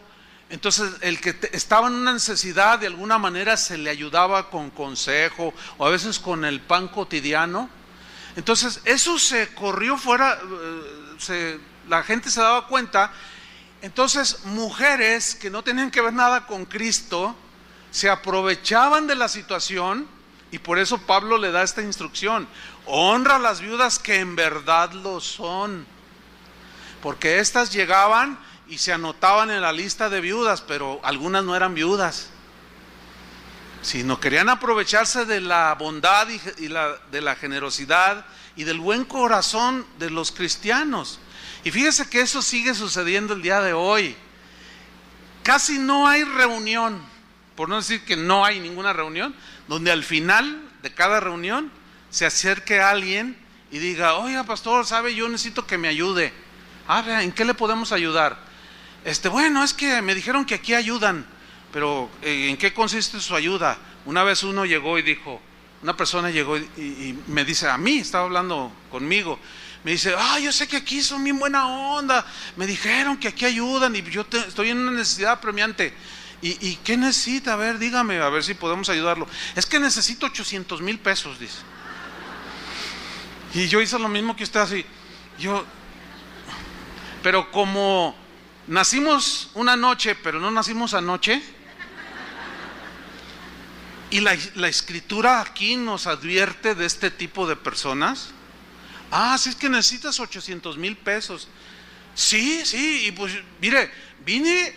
Entonces el que estaba en una necesidad, de alguna manera se le ayudaba con consejo, o a veces con el pan cotidiano. Entonces eso se corrió fuera, la gente se daba cuenta. Entonces mujeres que no tenían que ver nada con Cristo se aprovechaban de la situación, y por eso Pablo le da esta instrucción: honra a las viudas que en verdad lo son. Porque éstas llegaban y se anotaban en la lista de viudas, pero algunas no eran viudas, sino querían aprovecharse de la bondad de la generosidad y del buen corazón de los cristianos. Y fíjese que eso sigue sucediendo el día de hoy. Casi no hay reunión, por no decir que no hay ninguna reunión, donde al final de cada reunión se acerque a alguien y diga: oiga, pastor, ¿sabe? Yo necesito que me ayude. ¿En qué le podemos ayudar? Bueno, es que me dijeron que aquí ayudan, pero ¿en qué consiste su ayuda? Una vez una persona llegó y me dice a mí, estaba hablando conmigo, me dice: yo sé que aquí son bien buena onda, me dijeron que aquí ayudan y yo estoy en una necesidad apremiante. ¿Y qué necesita? A ver, dígame, a ver si podemos ayudarlo. Es que necesito 800,000 pesos, dice. Y yo hice lo mismo que usted, así. Pero como nacimos una noche, pero no nacimos anoche, y la escritura aquí nos advierte de este tipo de personas. Si es que necesitas 800,000 pesos. Sí, y pues mire, vine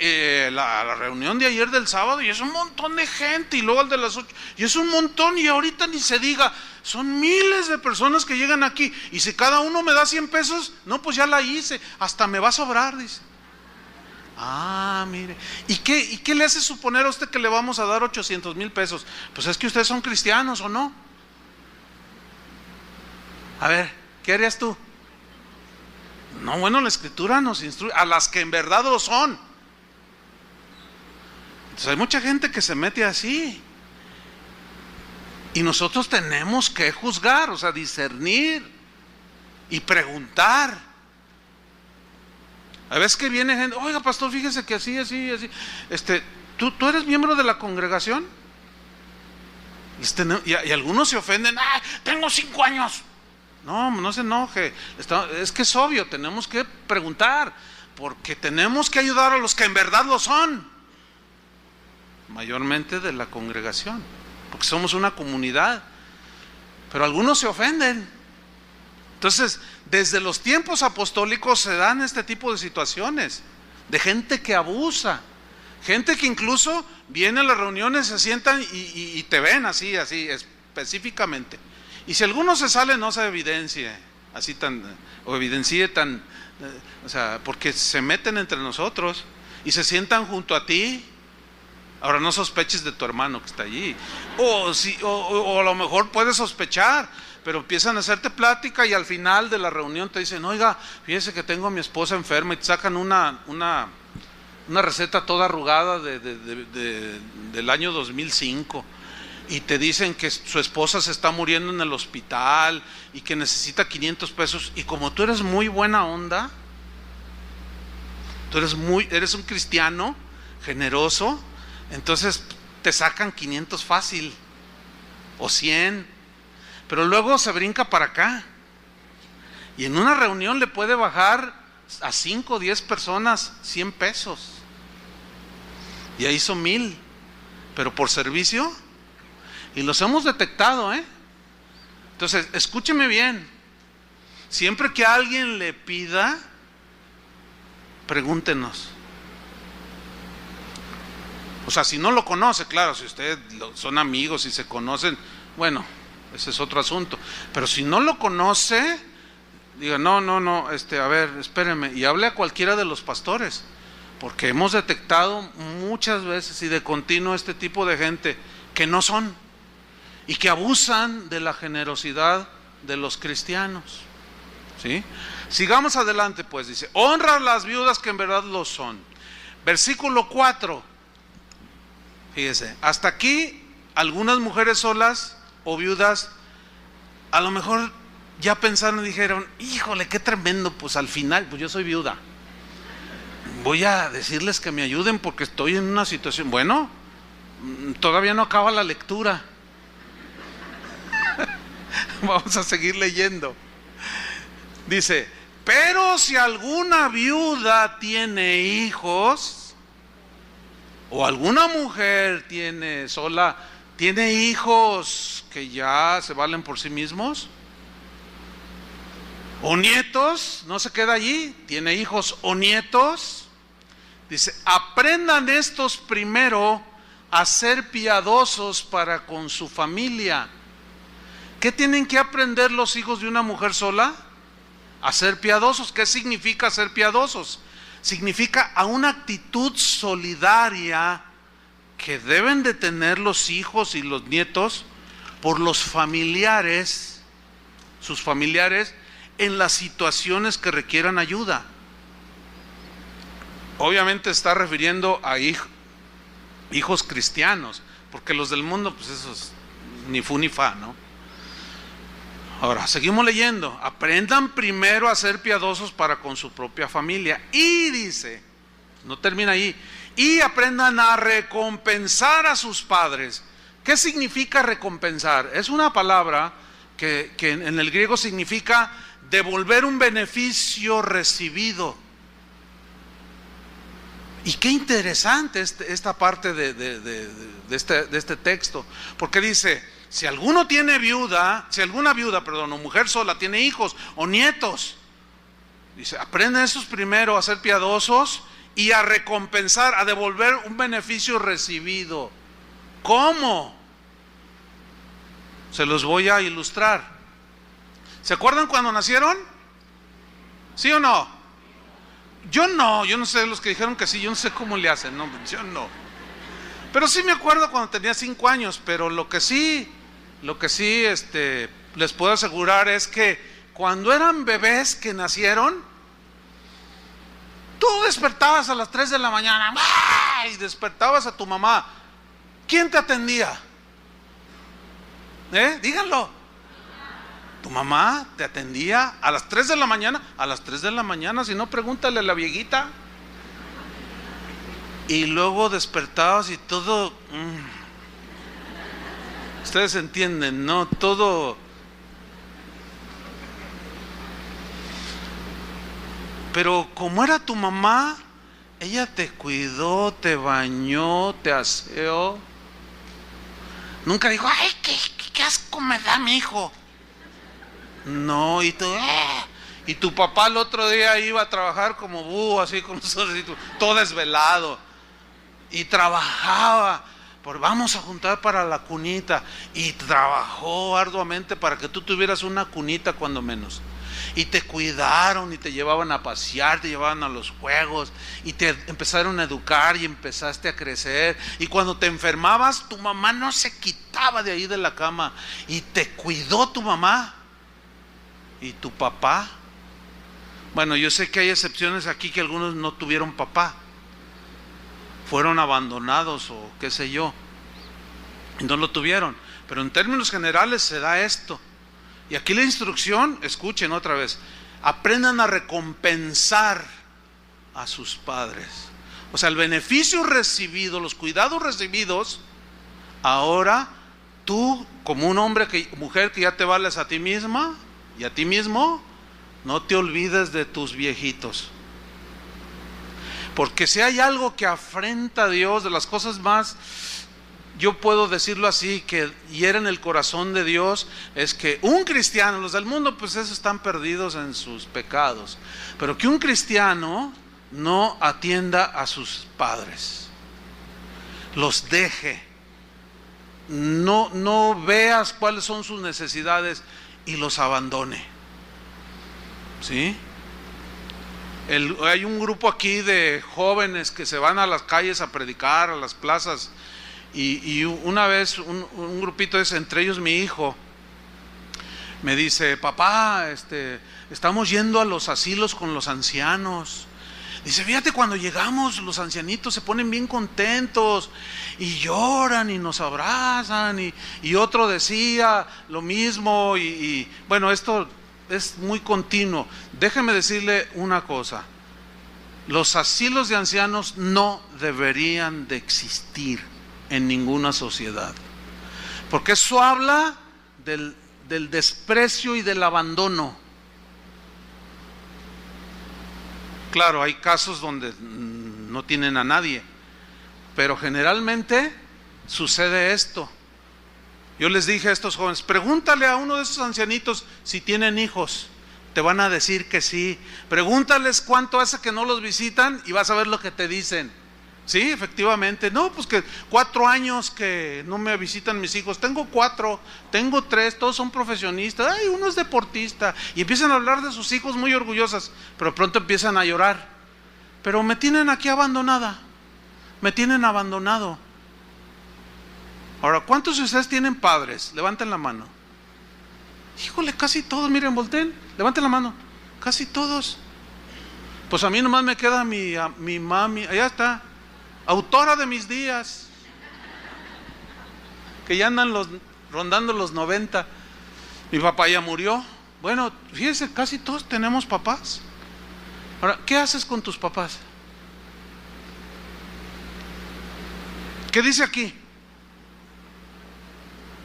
a la reunión de ayer del sábado y es un montón de gente, y luego al de las 8 y es un montón, y ahorita ni se diga, son miles de personas que llegan aquí, y si cada uno me da 100 pesos, no, pues ya la hice, hasta me va a sobrar, dice. Mire, ¿y qué le hace suponer a usted que le vamos a dar 800,000 pesos? Pues es que ustedes son cristianos, ¿o no? A ver, ¿qué harías tú? No, bueno, la escritura nos instruye a las que en verdad lo son. Entonces hay mucha gente que se mete así, y nosotros tenemos que juzgar, o sea, discernir y preguntar. A veces que viene gente: oiga, pastor, fíjese que así. ¿Tú eres miembro de la congregación? Y algunos se ofenden: tengo 5 años. No se enoje, es que es obvio, tenemos que preguntar, porque tenemos que ayudar a los que en verdad lo son, mayormente de la congregación, porque somos una comunidad. Pero algunos se ofenden. Entonces, desde los tiempos apostólicos se dan este tipo de situaciones, de gente que abusa, gente que incluso viene a las reuniones, se sientan y te ven así específicamente, Y si alguno se sale, no se evidencie, así o evidencie o sea, porque se meten entre nosotros y se sientan junto a ti. Ahora no sospeches de tu hermano que está allí. O a lo mejor puedes sospechar, pero empiezan a hacerte plática y al final de la reunión te dicen, oiga, fíjese que tengo a mi esposa enferma, y te sacan una receta toda arrugada del año 2005. Y te dicen que su esposa se está muriendo en el hospital y que necesita 500 pesos. Y como tú eres muy buena onda, eres un cristiano generoso, entonces te sacan 500 fácil o 100. Pero luego se brinca para acá. Y en una reunión le puede bajar a 5 o 10 personas 100 pesos. Y ahí son 1000. Pero por servicio. Y los hemos detectado, Entonces, escúcheme bien. Siempre que alguien le pida, pregúntenos. O sea, si no lo conoce, claro, si ustedes son amigos y se conocen, bueno, ese es otro asunto. Pero si no lo conoce, diga, no, a ver, espéreme, y hable a cualquiera de los pastores, porque hemos detectado muchas veces y de continuo este tipo de gente que no son y que abusan de la generosidad de los cristianos. ¿Sí? Sigamos adelante, pues, dice, honra a las viudas que en verdad lo son. Versículo 4. Fíjese, hasta aquí algunas mujeres solas o viudas a lo mejor ya pensaron y dijeron, híjole, qué tremendo, pues al final, pues yo soy viuda, voy a decirles que me ayuden porque estoy en una situación. Bueno, todavía no acaba la lectura. Vamos a seguir leyendo. Dice, pero si alguna viuda tiene hijos, o alguna mujer tiene hijos que ya se valen por sí mismos, o nietos, no se queda allí, tiene hijos o nietos, dice, aprendan estos primero a ser piadosos para con su familia. ¿Qué tienen que aprender los hijos de una mujer sola? A ser piadosos. ¿Qué significa ser piadosos? Significa a una actitud solidaria que deben de tener los hijos y los nietos por los familiares, sus familiares, en las situaciones que requieran ayuda. Obviamente está refiriendo a hijos cristianos, porque los del mundo, pues esos ni fu ni fa, ¿no? Ahora, seguimos leyendo. Aprendan primero a ser piadosos para con su propia familia. Y dice, no termina ahí, y aprendan a recompensar a sus padres. ¿Qué significa recompensar? Es una palabra que en el griego significa devolver un beneficio recibido. Y qué interesante esta parte de este texto, porque dice, si alguna viuda, o mujer sola tiene hijos o nietos, dice, aprenden esos primero a ser piadosos y a recompensar, a devolver un beneficio recibido. ¿Cómo? Se los voy a ilustrar. ¿Se acuerdan cuando nacieron? ¿Sí o no? Yo no sé los que dijeron que sí, yo no sé cómo le hacen, no, yo no. Pero sí me acuerdo cuando tenía 5 años, pero lo que sí les puedo asegurar es que cuando eran bebés que nacieron, tú despertabas a las 3 de la mañana y despertabas a tu mamá. ¿Quién te atendía? Díganlo. ¿Tu mamá te atendía a las 3 de la mañana? A las 3 de la mañana, si no, pregúntale a la viejita. Y luego despertabas y todo... Ustedes entienden, ¿no? Todo... Pero como era tu mamá, ella te cuidó, te bañó, te aseó. Nunca dijo, ay, qué asco me da mi hijo. No, y tu papá el otro día iba a trabajar como búho, así con nosotros, todo desvelado. Y trabajaba, vamos a juntar para la cunita. Y trabajó arduamente para que tú tuvieras una cunita cuando menos. Y te cuidaron y te llevaban a pasear, te llevaban a los juegos y te empezaron a educar y empezaste a crecer. Y cuando te enfermabas, tu mamá no se quitaba de ahí de la cama y te cuidó tu mamá. ¿Y tu papá? Bueno, yo sé que hay excepciones aquí, que algunos no tuvieron papá, fueron abandonados o qué sé yo, y no lo tuvieron. Pero en términos generales se da esto. Y aquí la instrucción, escuchen otra vez, aprendan a recompensar a sus padres. O sea, el beneficio recibido, los cuidados recibidos, ahora tú, como un hombre, mujer que ya te vales a ti misma y a ti mismo, no te olvides de tus viejitos. Porque si hay algo que afrenta a Dios, de las cosas más, yo puedo decirlo así, que hieren el corazón de Dios, es que un cristiano, los del mundo pues esos están perdidos en sus pecados, pero que un cristiano no atienda a sus padres, los deje, no veas cuáles son sus necesidades y los abandone. ¿Sí? Hay un grupo aquí de jóvenes que se van a las calles a predicar, a las plazas, y una vez un grupito, entre ellos mi hijo, me dice: papá, estamos yendo a los asilos con los ancianos. Dice: fíjate, cuando llegamos los ancianitos se ponen bien contentos y lloran y nos abrazan, y otro decía lo mismo, y bueno, esto es muy continuo. Déjeme decirle una cosa: los asilos de ancianos no deberían de existir en ninguna sociedad, porque eso habla del desprecio y del abandono. Claro, hay casos donde no tienen a nadie, pero generalmente sucede esto. Yo les dije a estos jóvenes: pregúntale a uno de esos ancianitos si tienen hijos, te van a decir que sí. Pregúntales cuánto hace que no los visitan y vas a ver lo que te dicen. Sí, efectivamente. No, pues que 4 años que no me visitan mis hijos. Tengo 4, tengo 3, todos son profesionistas. Ay, uno es deportista. Y empiezan a hablar de sus hijos muy orgullosas, pero pronto empiezan a llorar. Pero me tienen aquí abandonada, me tienen abandonado. Ahora, ¿cuántos de ustedes tienen padres? Levanten la mano. Híjole, casi todos. Miren, volteen, levanten la mano. Casi todos. Pues a mí nomás me queda mi mami, allá está, autora de mis días, que ya andan rondando los 90. Mi papá ya murió. Bueno, fíjense, casi todos tenemos papás. Ahora, ¿qué haces con tus papás? ¿Qué dice aquí?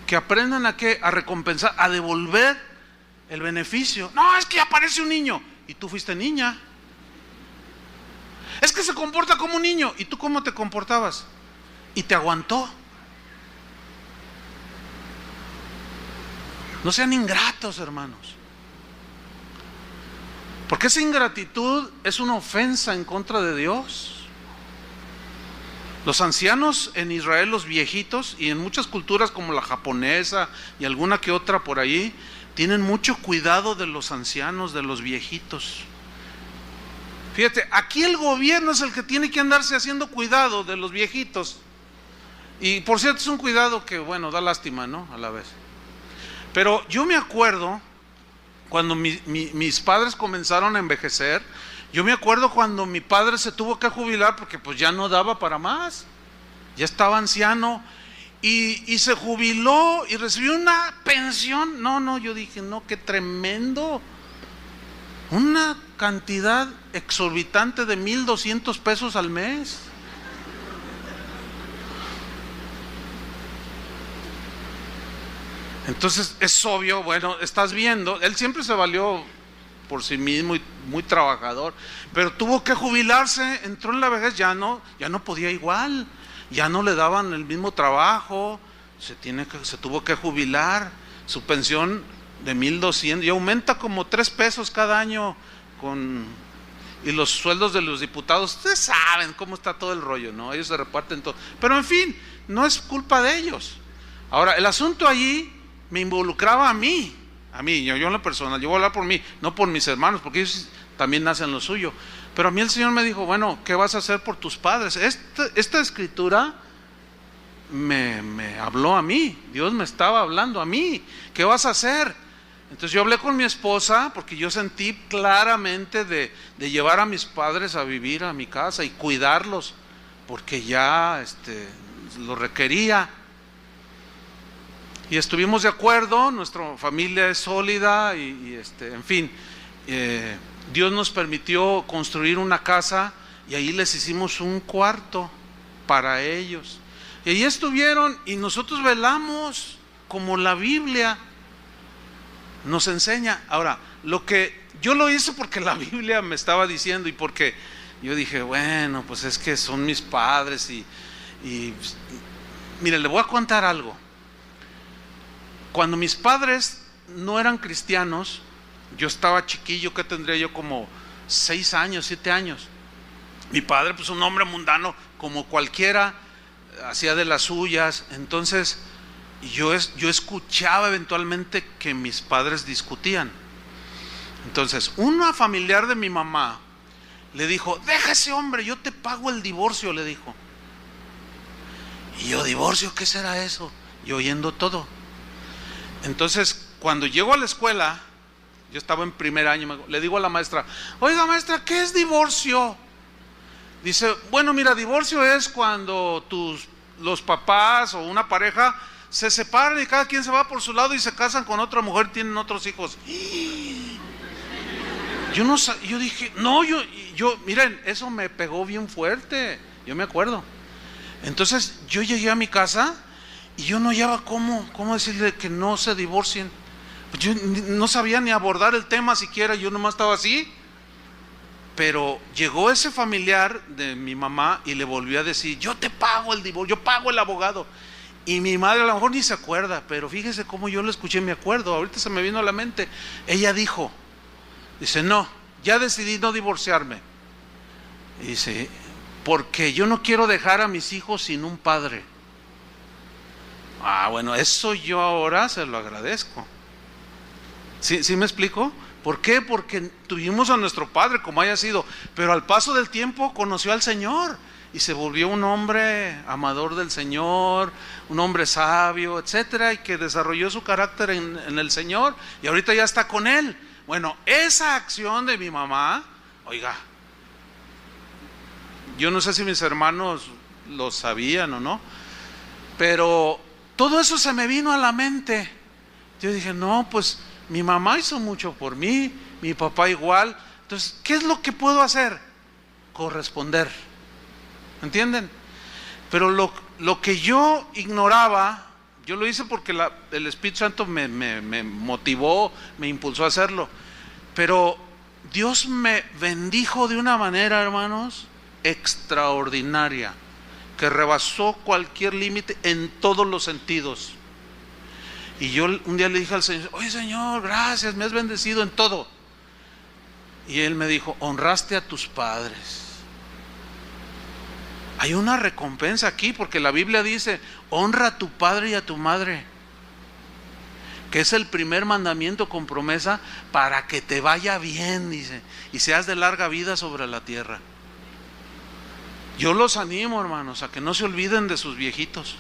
Que aprendan a qué, a recompensar, a devolver el beneficio. No, es que aparece un niño y tú fuiste niña. Es que se comporta como un niño y tú cómo te comportabas, y te aguantó. No sean ingratos, hermanos, porque esa ingratitud es una ofensa en contra de Dios. Los ancianos en Israel, los viejitos, y en muchas culturas como la japonesa y alguna que otra por ahí, tienen mucho cuidado de los ancianos, de los viejitos. Fíjate, aquí el gobierno es el que tiene que andarse haciendo cuidado de los viejitos. Y por cierto, es un cuidado que, bueno, da lástima, ¿no? A la vez. Pero yo me acuerdo cuando mis padres comenzaron a envejecer. Yo me acuerdo cuando mi padre se tuvo que jubilar porque pues ya no daba para más. Ya estaba anciano y se jubiló y recibió una pensión. No, yo dije: no, qué tremendo. Una cantidad exorbitante de 1,200 pesos al mes. Entonces es obvio, bueno, estás viendo, él siempre se valió por sí mismo y muy trabajador, pero tuvo que jubilarse, entró en la vejez, ya no podía igual, ya no le daban el mismo trabajo, se tuvo que jubilar. Su pensión de 1,200 y aumenta como 3 pesos cada año y los sueldos de los diputados, ustedes saben cómo está todo el rollo, ¿no? Ellos se reparten todo, pero en fin, no es culpa de ellos. Ahora, el asunto allí me involucraba a mí, yo en lo personal, yo voy a hablar por mí, no por mis hermanos, porque ellos también nacen lo suyo. Pero a mí el Señor me dijo, bueno, ¿qué vas a hacer por tus padres? Esta escritura me habló a mí, Dios me estaba hablando a mí, ¿qué vas a hacer? Entonces yo hablé con mi esposa, porque yo sentí claramente de llevar a mis padres a vivir a mi casa y cuidarlos, porque ya lo requería. Y estuvimos de acuerdo, nuestra familia es sólida en fin, Dios nos permitió construir una casa y ahí les hicimos un cuarto para ellos. Y ahí estuvieron y nosotros velamos como la Biblia nos enseña. Ahora, yo lo hice porque la Biblia me estaba diciendo y porque yo dije, bueno, pues es que son mis padres y mire, le voy a contar algo. Cuando mis padres no eran cristianos, yo estaba chiquillo, que tendría yo como 6 años, 7 años. Mi padre, pues un hombre mundano como cualquiera, hacía de las suyas. Entonces yo escuchaba eventualmente que mis padres discutían. Entonces una familiar de mi mamá le dijo, deja ese hombre, yo te pago el divorcio, le dijo. Y yo, ¿divorcio? ¿Qué será eso? Yo oyendo todo. Entonces cuando llego a la escuela, yo estaba en primer año, le digo a la maestra, oiga maestra, ¿qué es divorcio? Dice, bueno mira, divorcio es cuando los papás o una pareja se separan y cada quien se va por su lado y se casan con otra mujer y tienen otros hijos. Yo dije, no, miren, eso me pegó bien fuerte, yo me acuerdo. Entonces yo llegué a mi casa y yo no hallaba cómo decirle que no se divorcien. Yo no sabía ni abordar el tema siquiera, yo nomás estaba así. Pero llegó ese familiar de mi mamá y le volvió a decir, yo te pago el divorcio, yo pago el abogado. Y mi madre a lo mejor ni se acuerda, pero fíjese cómo yo lo escuché, me acuerdo, ahorita se me vino a la mente. Ella dice, no, ya decidí no divorciarme. Dice, porque yo no quiero dejar a mis hijos sin un padre. Bueno, eso yo ahora se lo agradezco. ¿Sí me explico? ¿Por qué? Porque tuvimos a nuestro padre como haya sido, pero al paso del tiempo conoció al Señor y se volvió un hombre amador del Señor, un hombre sabio, etcétera, y que desarrolló su carácter en el Señor y ahorita ya está con Él. Bueno, esa acción de mi mamá, oiga, yo no sé si mis hermanos lo sabían o no, pero todo eso se me vino a la mente. Yo dije, no, pues mi mamá hizo mucho por mí, mi papá igual. Entonces, ¿qué es lo que puedo hacer? Corresponder. ¿Entienden? Pero lo que yo ignoraba, yo lo hice porque el Espíritu Santo me motivó, me impulsó a hacerlo. Pero Dios me bendijo de una manera, hermanos, extraordinaria, que rebasó cualquier límite en todos los sentidos. Y yo un día le dije al Señor, oye Señor, gracias, me has bendecido en todo. Y Él me dijo, honraste a tus padres. Hay una recompensa aquí, porque la Biblia dice, honra a tu padre y a tu madre, que es el primer mandamiento con promesa para que te vaya bien, dice, y seas de larga vida sobre la tierra. Yo los animo, hermanos, a que no se olviden de sus viejitos,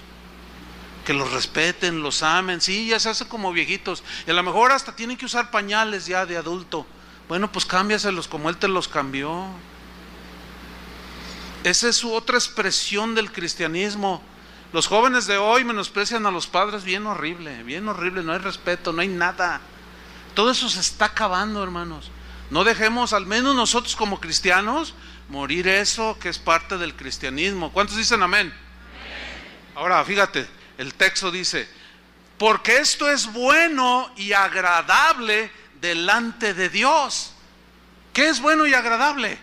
que los respeten, los amen. Sí, ya se hacen como viejitos y a lo mejor hasta tienen que usar pañales ya de adulto. Bueno, pues cámbiaselos como Él te los cambió. Esa es su otra expresión del cristianismo. Los jóvenes de hoy menosprecian a los padres bien horrible, no hay respeto, no hay nada. Todo eso se está acabando, hermanos. No dejemos, al menos nosotros como cristianos, morir eso que es parte del cristianismo. ¿Cuántos dicen amén? Ahora, fíjate, el texto dice, porque esto es bueno y agradable delante de Dios. ¿Qué es bueno y agradable?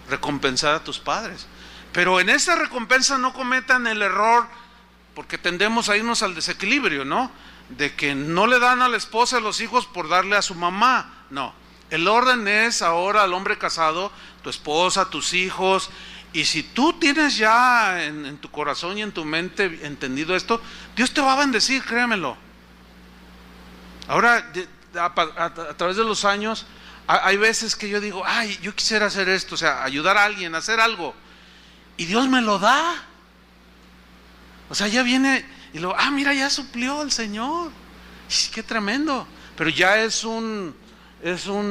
Recompensar a tus padres. Pero en esta recompensa no cometan el error, porque tendemos a irnos al desequilibrio, ¿no? De que no le dan a la esposa a los hijos por darle a su mamá. No, el orden es ahora al hombre casado, tu esposa, tus hijos, Y si tú tienes ya en tu corazón y en tu mente entendido esto, Dios te va a bendecir, créemelo. Ahora, a través de los años, hay veces que yo digo, ay, yo quisiera hacer esto, o sea, ayudar a alguien, hacer algo, y Dios me lo da. O sea, ya viene y luego, mira, ya suplió el Señor. Qué tremendo. Pero ya es un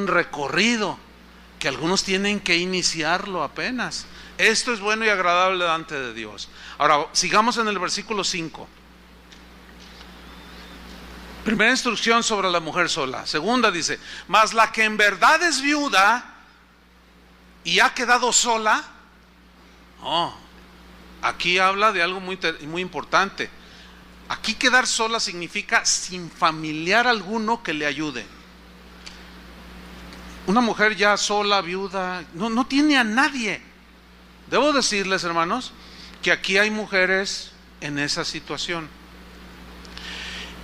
recorrido que algunos tienen que iniciarlo apenas. Esto es bueno y agradable delante de Dios. Ahora, sigamos en el versículo 5. Primera instrucción sobre la mujer sola. Segunda dice, mas la que en verdad es viuda y ha quedado sola. Aquí habla de algo muy importante. Aquí quedar sola significa sin familiar alguno que le ayude. Una mujer ya sola, viuda, no tiene a nadie. Debo decirles, hermanos, que aquí hay mujeres en esa situación.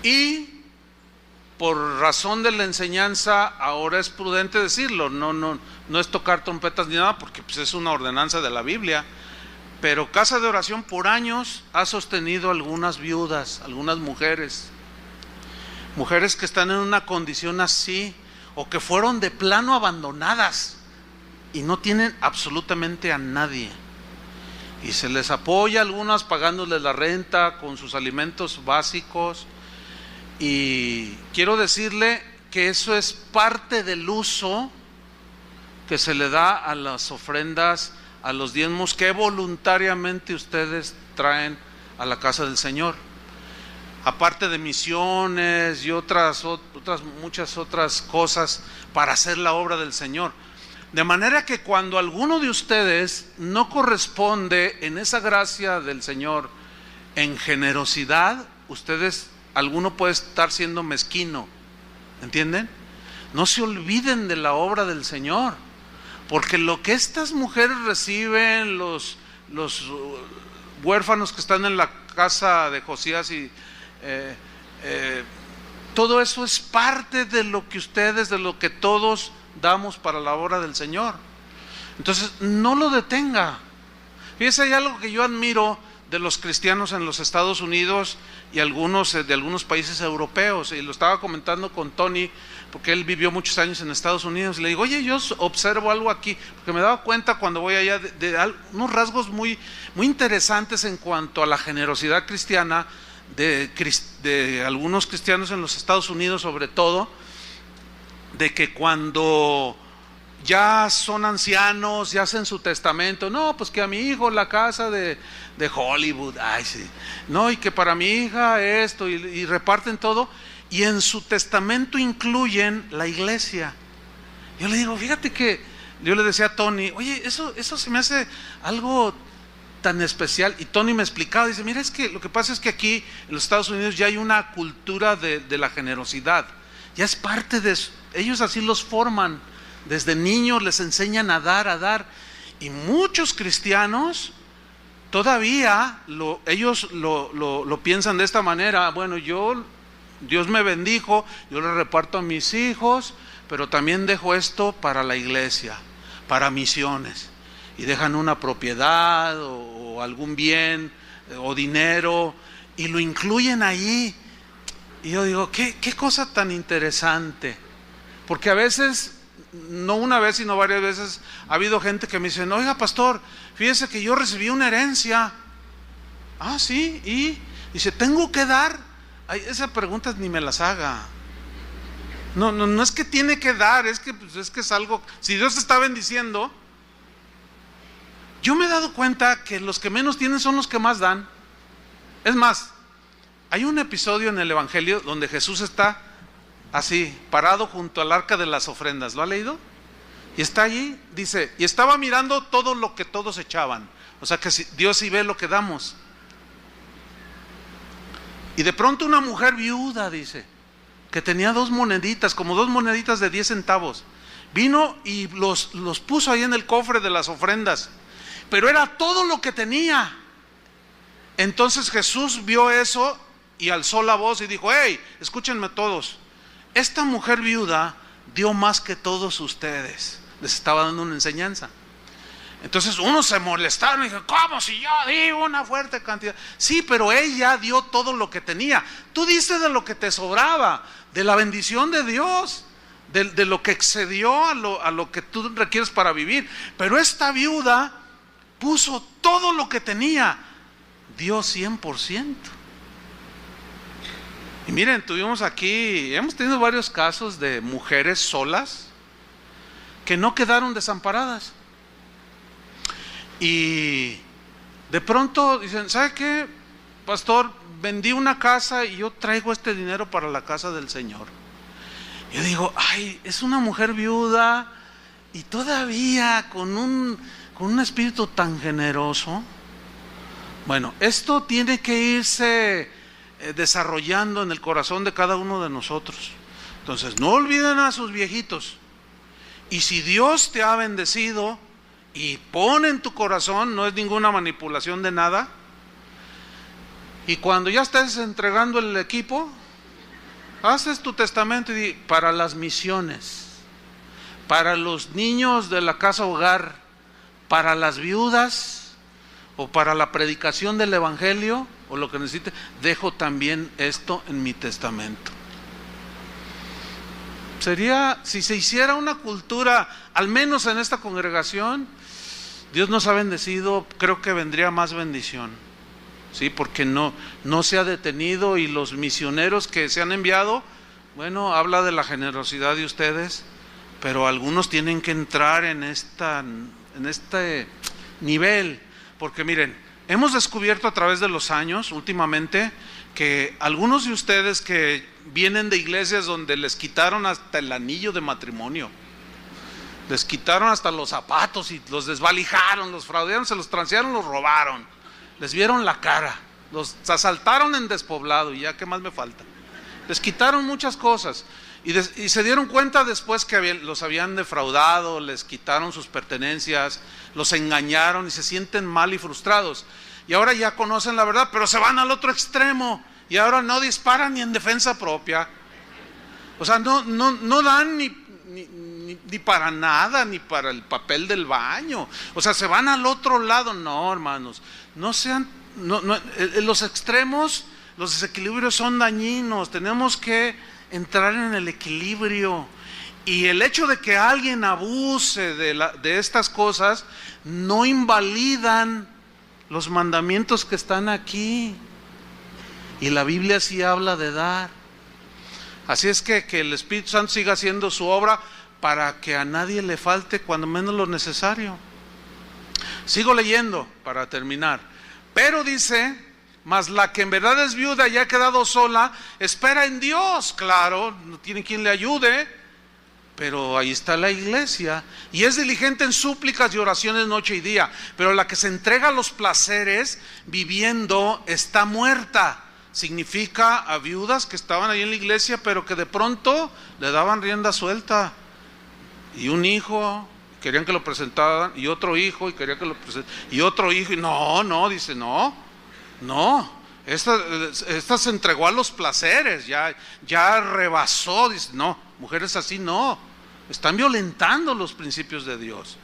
Y por razón de la enseñanza, ahora es prudente decirlo. No es tocar trompetas ni nada, porque pues es una ordenanza de la Biblia. Pero Casa de Oración por años ha sostenido algunas viudas, algunas mujeres que están en una condición así, o que fueron de plano abandonadas y no tienen absolutamente a nadie, y se les apoya a algunas pagándoles la renta con sus alimentos básicos. Y quiero decirle que eso es parte del uso que se le da a las ofrendas, a los diezmos que voluntariamente ustedes traen a la casa del Señor, aparte de misiones y muchas otras cosas para hacer la obra del Señor. De manera que cuando alguno de ustedes no corresponde en esa gracia del Señor en generosidad, alguno puede estar siendo mezquino, ¿entienden? No se olviden de la obra del Señor, porque lo que estas mujeres reciben, los huérfanos que están en la casa de Josías, y todo eso es parte de lo que todos damos para la obra del Señor. Entonces, no lo detenga. Fíjese, hay algo que yo admiro de los cristianos en los Estados Unidos y de algunos países europeos, y lo estaba comentando con Tony, porque él vivió muchos años en Estados Unidos, y le digo, oye, yo observo algo aquí, porque me daba cuenta cuando voy allá de unos rasgos muy, muy interesantes en cuanto a la generosidad cristiana de algunos cristianos en los Estados Unidos, sobre todo, de que cuando ya son ancianos, ya hacen su testamento, no, pues que a mi hijo la casa de Hollywood, ay sí, no, y que para mi hija esto, y reparten todo, y en su testamento incluyen la iglesia. Yo le digo, fíjate que, yo le decía a Tony, oye, eso se me hace algo tan especial, y Tony me explicaba, dice, mira, es que lo que pasa es que aquí en los Estados Unidos ya hay una cultura de la generosidad, ya es parte de eso, ellos así los forman, desde niños les enseñan a dar, y muchos cristianos todavía ellos lo piensan de esta manera, bueno, Dios me bendijo, yo le reparto a mis hijos, pero también dejo esto para la iglesia, para misiones, y dejan una propiedad o algún bien o dinero y lo incluyen ahí. Y yo digo, qué cosa tan interesante, porque a veces, no una vez sino varias veces, ha habido gente que me dice, oiga pastor, fíjese que yo recibí una herencia. Ah, sí, y dice, ¿tengo que dar? Ay, esa pregunta ni me las haga. No es que tiene que dar, es que es algo, si Dios te está bendiciendo. Yo me he dado cuenta que los que menos tienen son los que más dan. Es más, hay un episodio en el Evangelio donde Jesús está así, parado junto al arca de las ofrendas. ¿Lo ha leído? Y está allí, dice, y estaba mirando todo lo que todos echaban. O sea que Dios sí ve lo que damos. Y de pronto una mujer viuda, dice, que tenía 2 moneditas, como 2 moneditas de 10 centavos, vino y los puso ahí en el cofre de las ofrendas, pero era todo lo que tenía. Entonces Jesús vio eso y alzó la voz y dijo, hey, escúchenme todos, esta mujer viuda dio más que todos ustedes. Les estaba dando una enseñanza. Entonces uno se molestaron y dijo, ¿cómo si yo di una fuerte cantidad? Sí, pero ella dio todo lo que tenía. Tú diste de lo que te sobraba, de la bendición de Dios, de lo que excedió a lo que tú requieres para vivir. Pero esta viuda puso todo lo que tenía, dio 100%. Y miren, hemos tenido varios casos de mujeres solas que no quedaron desamparadas. Y de pronto dicen, ¿sabe qué, pastor? Vendí una casa y yo traigo este dinero para la casa del Señor. Yo digo, ay, es una mujer viuda y todavía con un espíritu tan generoso. Bueno, esto tiene que irse desarrollando en el corazón de cada uno de nosotros. Entonces, no olviden a sus viejitos. Y si Dios te ha bendecido y pone en tu corazón, no es ninguna manipulación de nada, y cuando ya estés entregando el equipo, haces tu testamento y di, para las misiones, para los niños de la casa hogar, para las viudas, o para la predicación del evangelio, o lo que necesite, dejo también esto en mi testamento. Sería, si se hiciera una cultura, al menos en esta congregación, Dios nos ha bendecido, creo que vendría más bendición, ¿sí? Porque no se ha detenido, y los misioneros que se han enviado, bueno, habla de la generosidad de ustedes, pero algunos tienen que entrar en este nivel, porque miren, hemos descubierto a través de los años, últimamente, que algunos de ustedes que vienen de iglesias donde les quitaron hasta el anillo de matrimonio, les quitaron hasta los zapatos y los desvalijaron, los fraudearon, se los transearon, los robaron, les vieron la cara, los asaltaron en despoblado, y ya, ¿qué más me falta? Les quitaron muchas cosas, y se dieron cuenta después que los habían defraudado, les quitaron sus pertenencias, los engañaron y se sienten mal y frustrados. Y ahora ya conocen la verdad, pero se van al otro extremo, y ahora no disparan ni en defensa propia. O sea, no dan ni para nada, ni para el papel del baño. O sea, se van al otro lado. No, hermanos, los extremos, los desequilibrios son dañinos. Tenemos que entrar en el equilibrio. Y el hecho de que alguien abuse de estas cosas no invalidan los mandamientos que están aquí. Y la Biblia sí habla de dar. Así es que el Espíritu Santo siga haciendo su obra para que a nadie le falte cuando menos lo necesario. Sigo leyendo para terminar. Pero dice, mas la que en verdad es viuda y ha quedado sola, espera en Dios. Claro, no tiene quien le ayude, pero ahí está la iglesia. Y es diligente en súplicas y oraciones noche y día. Pero la que se entrega a los placeres viviendo está muerta. Significa a viudas que estaban ahí en la iglesia, pero que de pronto le daban rienda suelta. Y un hijo, querían que lo presentaran, y otro hijo, y querían que lo presentaran, y otro hijo, y dice, esta se entregó a los placeres, ya rebasó, dice, no, mujeres así no, están violentando los principios de Dios.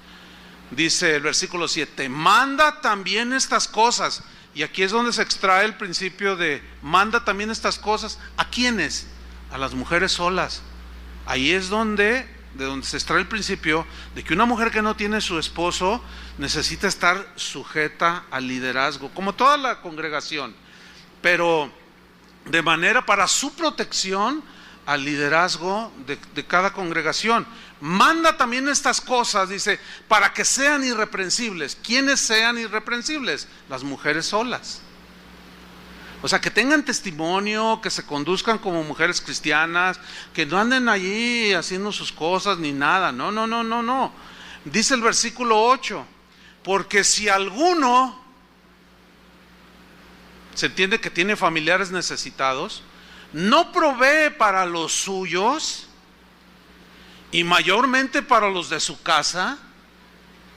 Dice el versículo 7, manda también estas cosas. Y aquí es donde se extrae el principio de manda también estas cosas. ¿A quiénes? A las mujeres solas. Ahí es de donde se extrae el principio de que una mujer que no tiene su esposo necesita estar sujeta al liderazgo, como toda la congregación, pero de manera para su protección al liderazgo de cada congregación. Manda también estas cosas, dice, para que sean irreprensibles. ¿Quiénes sean irreprensibles? Las mujeres solas. O sea, que tengan testimonio, que se conduzcan como mujeres cristianas, que no anden allí haciendo sus cosas ni nada. No. Dice el versículo 8, porque si alguno, se entiende que tiene familiares necesitados, no provee para los suyos, y mayormente para los de su casa,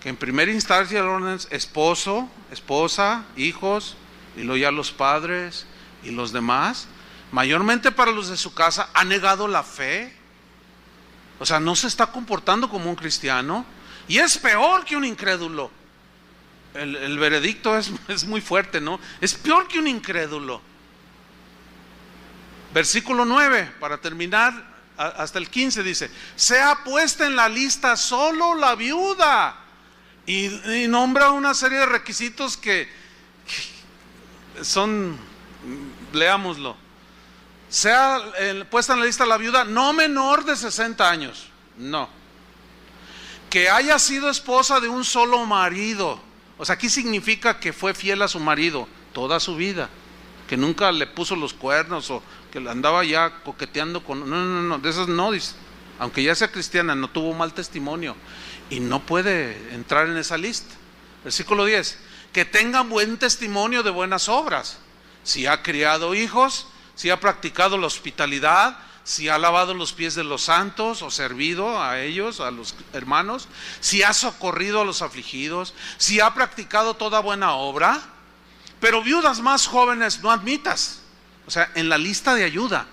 que en primera instancia es esposo, esposa, hijos, y luego ya los padres y los demás, mayormente para los de su casa, ha negado la fe. O sea, no se está comportando como un cristiano, y es peor que un incrédulo. el veredicto es muy fuerte, ¿no? Es peor que un incrédulo. Versículo 9, para terminar, hasta el 15 dice: sea puesta en la lista solo la viuda. Y nombra una serie de requisitos que son, leámoslo. Sea puesta en la lista la viuda no menor de 60 años. No. Que haya sido esposa de un solo marido. O sea, aquí significa que fue fiel a su marido toda su vida, que nunca le puso los cuernos o que andaba ya coqueteando con... No, de esas no, dice. Aunque ya sea cristiana, no tuvo mal testimonio y no puede entrar en esa lista. Versículo 10, que tenga buen testimonio de buenas obras. Si ha criado hijos, si ha practicado la hospitalidad, si ha lavado los pies de los santos o servido a ellos, a los hermanos, si ha socorrido a los afligidos, si ha practicado toda buena obra. Pero viudas más jóvenes no admitas, o sea, en la lista de ayuda.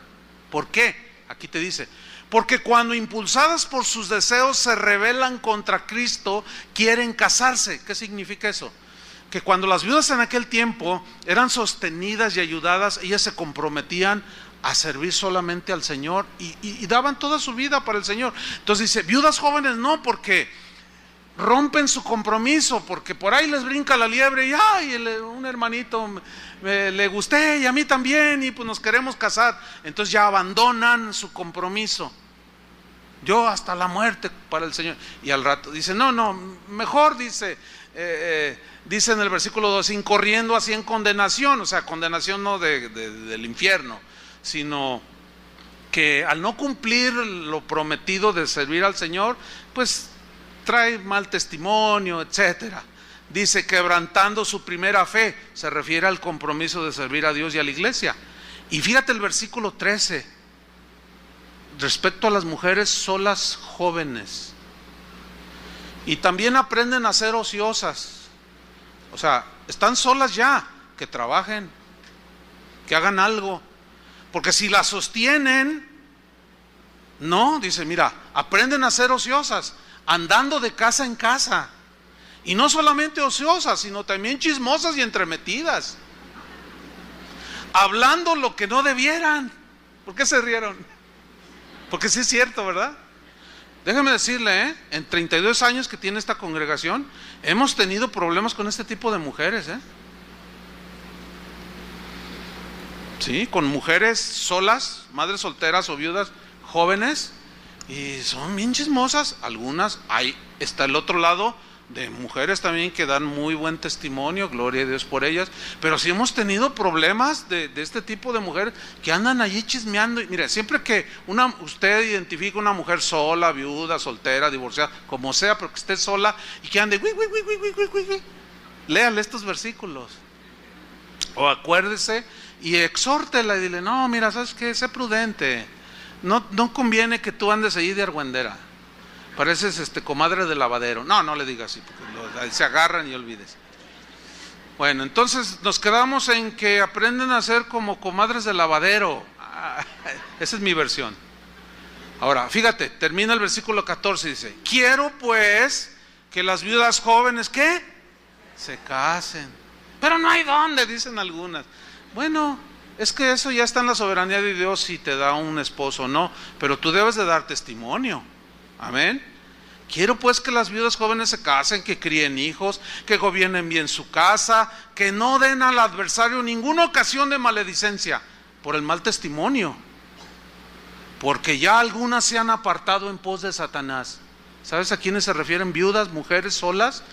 ¿Por qué? Aquí te dice: porque cuando impulsadas por sus deseos se rebelan contra Cristo, quieren casarse. ¿Qué significa eso? Que cuando las viudas en aquel tiempo eran sostenidas y ayudadas, ellas se comprometían a servir solamente al Señor y daban toda su vida para el Señor. Entonces dice, viudas jóvenes no, porque rompen su compromiso, porque por ahí les brinca la liebre y ay, un hermanito le gusté y a mí también y pues nos queremos casar. Entonces ya abandonan su compromiso. Yo hasta la muerte para el Señor. Y al rato dice, no, mejor dice en el versículo 2, incorriendo así en condenación. O sea, condenación no del infierno, sino que al no cumplir lo prometido de servir al Señor, pues trae mal testimonio, etcétera. Dice, quebrantando su primera fe, se refiere al compromiso de servir a Dios y a la iglesia. Y fíjate el versículo 13, respecto a las mujeres solas jóvenes. Y también aprenden a ser ociosas. O sea, están solas ya, que trabajen, que hagan algo. Porque si las sostienen, no, dice, mira, aprenden a ser ociosas, andando de casa en casa. Y no solamente ociosas, sino también chismosas y entremetidas, hablando lo que no debieran. ¿Por qué se rieron? Porque sí es cierto, ¿verdad? Déjeme decirle, en 32 años que tiene esta congregación, hemos tenido problemas con este tipo de mujeres, Sí, con mujeres solas, madres solteras o viudas jóvenes, y son bien chismosas. Algunas, ahí está el otro lado de mujeres también que dan muy buen testimonio, gloria a Dios por ellas. Pero sí hemos tenido problemas de este tipo de mujeres que andan allí chismeando. Y mire, siempre que usted identifica una mujer sola, viuda, soltera, divorciada, como sea, pero que esté sola y que ande, léale estos versículos. O acuérdese y exhórtela y dile, no, mira, ¿sabes qué? Sé prudente. No conviene que tú andes allí de argüendera. Pareces comadre de lavadero. No le digas así, porque se agarran y olvides. Bueno, entonces nos quedamos en que aprenden a ser como comadres de lavadero. Esa es mi versión. Ahora, fíjate, termina el versículo 14 y dice, quiero pues que las viudas jóvenes, ¿qué? Se casen. Pero no hay dónde, dicen algunas. Bueno, es que eso ya está en la soberanía de Dios si te da un esposo o no, pero tú debes de dar testimonio. Amén. Quiero pues que las viudas jóvenes se casen, que críen hijos, que gobiernen bien su casa, que no den al adversario ninguna ocasión de maledicencia por el mal testimonio, porque ya algunas se han apartado en pos de Satanás. ¿Sabes a quiénes se refieren? Viudas, mujeres solas,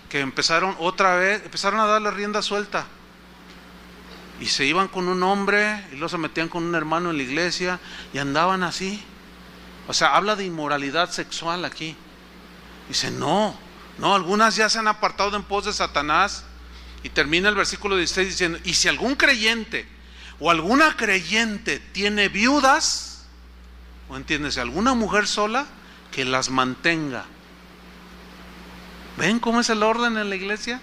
que empezaron a darle rienda suelta. Y se iban con un hombre y luego se metían con un hermano en la iglesia y andaban así. O sea, habla de inmoralidad sexual aquí. Dice, no, algunas ya se han apartado en pos de Satanás. Y termina el versículo 16 diciendo, y si algún creyente o alguna creyente tiene viudas, o entiendes, alguna mujer sola, que las mantenga. ¿Ven cómo es el orden en la iglesia?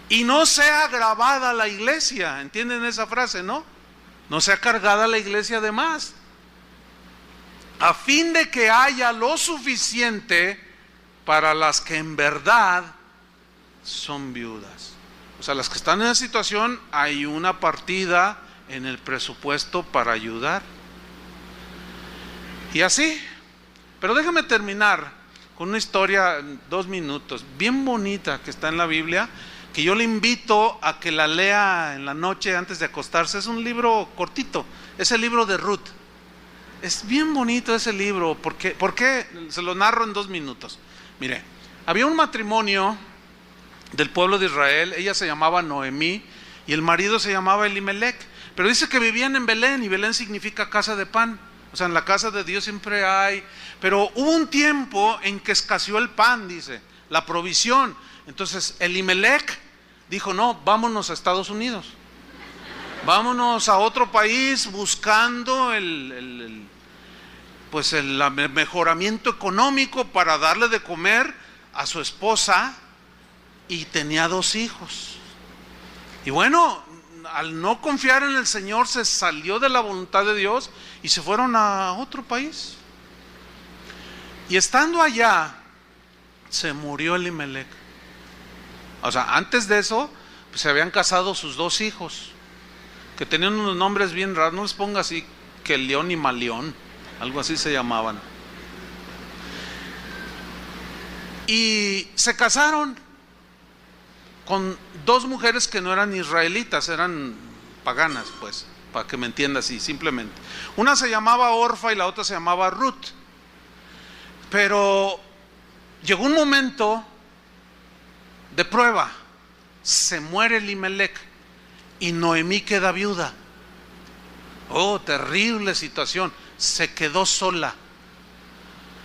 Y no sea grabada la iglesia, ¿entienden esa frase, no? No sea cargada la iglesia de más, a fin de que haya lo suficiente para las que en verdad son viudas. O sea, las que están en esa situación, hay una partida en el presupuesto para ayudar. Y así. Pero déjame terminar con una historia, 2 minutos, bien bonita, que está en la Biblia, que yo le invito a que la lea en la noche antes de acostarse. Es un libro cortito, es el libro de Ruth. Es bien bonito ese libro. ¿Por qué? Se lo narro en 2 minutos. Mire, había un matrimonio del pueblo de Israel. Ella se llamaba Noemí y el marido se llamaba Elimelec. Pero dice que vivían en Belén, y Belén significa casa de pan. O sea, en la casa de Dios siempre hay. Pero hubo un tiempo en que escaseó el pan, dice, la provisión. Entonces Elimelec dijo: no, vámonos a Estados Unidos. Vámonos a otro país buscando el mejoramiento económico para darle de comer a su esposa, y tenía 2 hijos. Y bueno, al no confiar en el Señor, se salió de la voluntad de Dios y se fueron a otro país. Y estando allá, se murió Elimelec. O sea, antes de eso, pues, se habían casado sus 2 hijos, que tenían unos nombres bien raros. No les ponga así, que León y Malión, algo así se llamaban. Y se casaron con 2 mujeres que no eran israelitas, eran paganas, pues, para que me entienda así, simplemente. Una se llamaba Orfa y la otra se llamaba Ruth. Pero llegó un momento de prueba. Se muere Elimelec y Noemí queda viuda. Oh, terrible situación. Se quedó sola.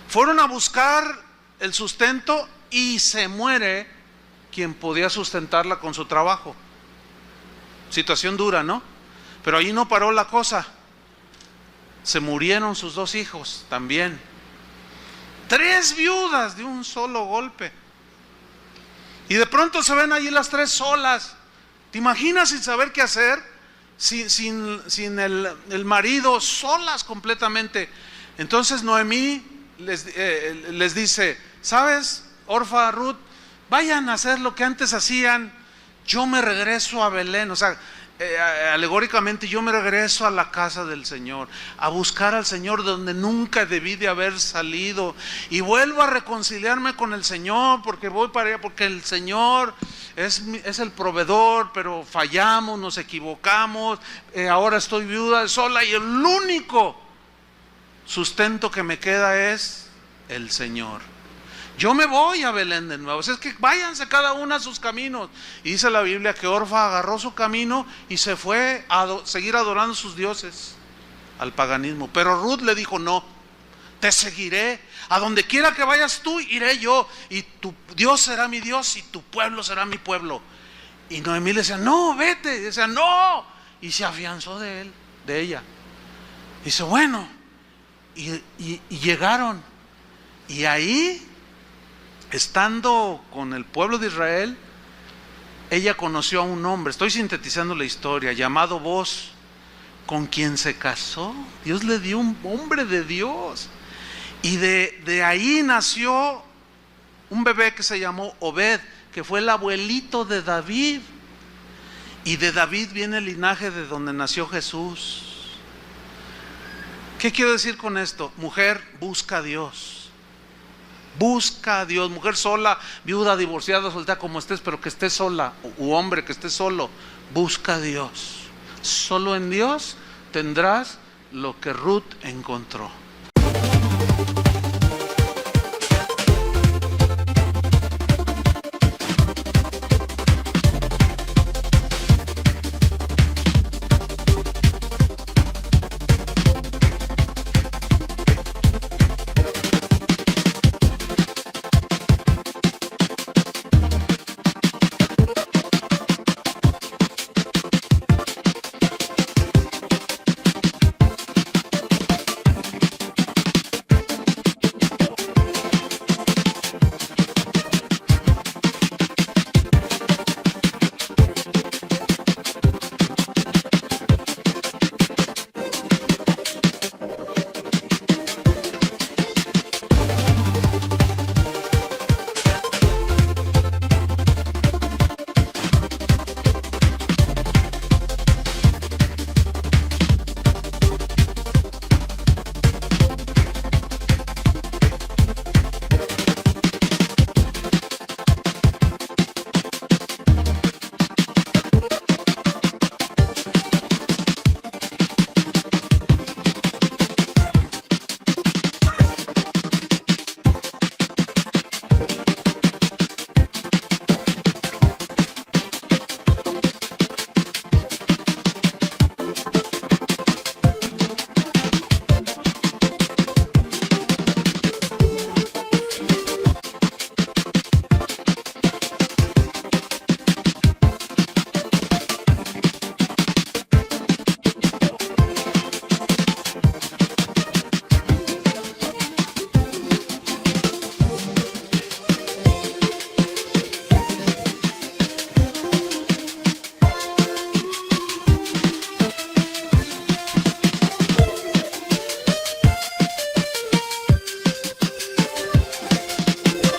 Fueron a buscar el sustento y se muere quien podía sustentarla con su trabajo. Situación dura, ¿no? Pero ahí no paró la cosa. Se murieron sus 2 hijos también. 3 viudas de un solo golpe. Y de pronto se ven allí las 3 solas. ¿Te imaginas, sin saber qué hacer? Sin el marido, solas completamente. Entonces Noemí les dice: ¿sabes, Orfa, Ruth? Vayan a hacer lo que antes hacían. Yo me regreso a Belén. O sea, alegóricamente, yo me regreso a la casa del Señor, a buscar al Señor donde nunca debí de haber salido, y vuelvo a reconciliarme con el Señor, porque voy para allá, porque el Señor es el proveedor, pero fallamos, nos equivocamos, ahora estoy viuda, sola, y el único sustento que me queda es el Señor. Yo me voy a Belén de nuevo. O sea, es que váyanse cada una a sus caminos. Y dice la Biblia que Orfa agarró su camino y se fue a seguir adorando sus dioses, al paganismo. Pero Ruth le dijo: no, te seguiré. A donde quiera que vayas tú, iré yo. Y tu Dios será mi Dios y tu pueblo será mi pueblo. Y Noemí le decía: no, vete. Y decía: no. Y se afianzó de ella. Y dice: bueno. Y llegaron. Y ahí, estando con el pueblo de Israel, ella conoció a un hombre, estoy sintetizando la historia, llamado Boz, con quien se casó. Dios le dio un hombre de Dios. Y de ahí nació un bebé que se llamó Obed, que fue el abuelito de David. Y de David viene el linaje de donde nació Jesús. ¿Qué quiero decir con esto? Mujer, busca a Dios. Busca a Dios. Mujer sola, viuda, divorciada, soltera, como estés, pero que estés sola, u hombre que estés solo, busca a Dios. Solo en Dios tendrás lo que Ruth encontró.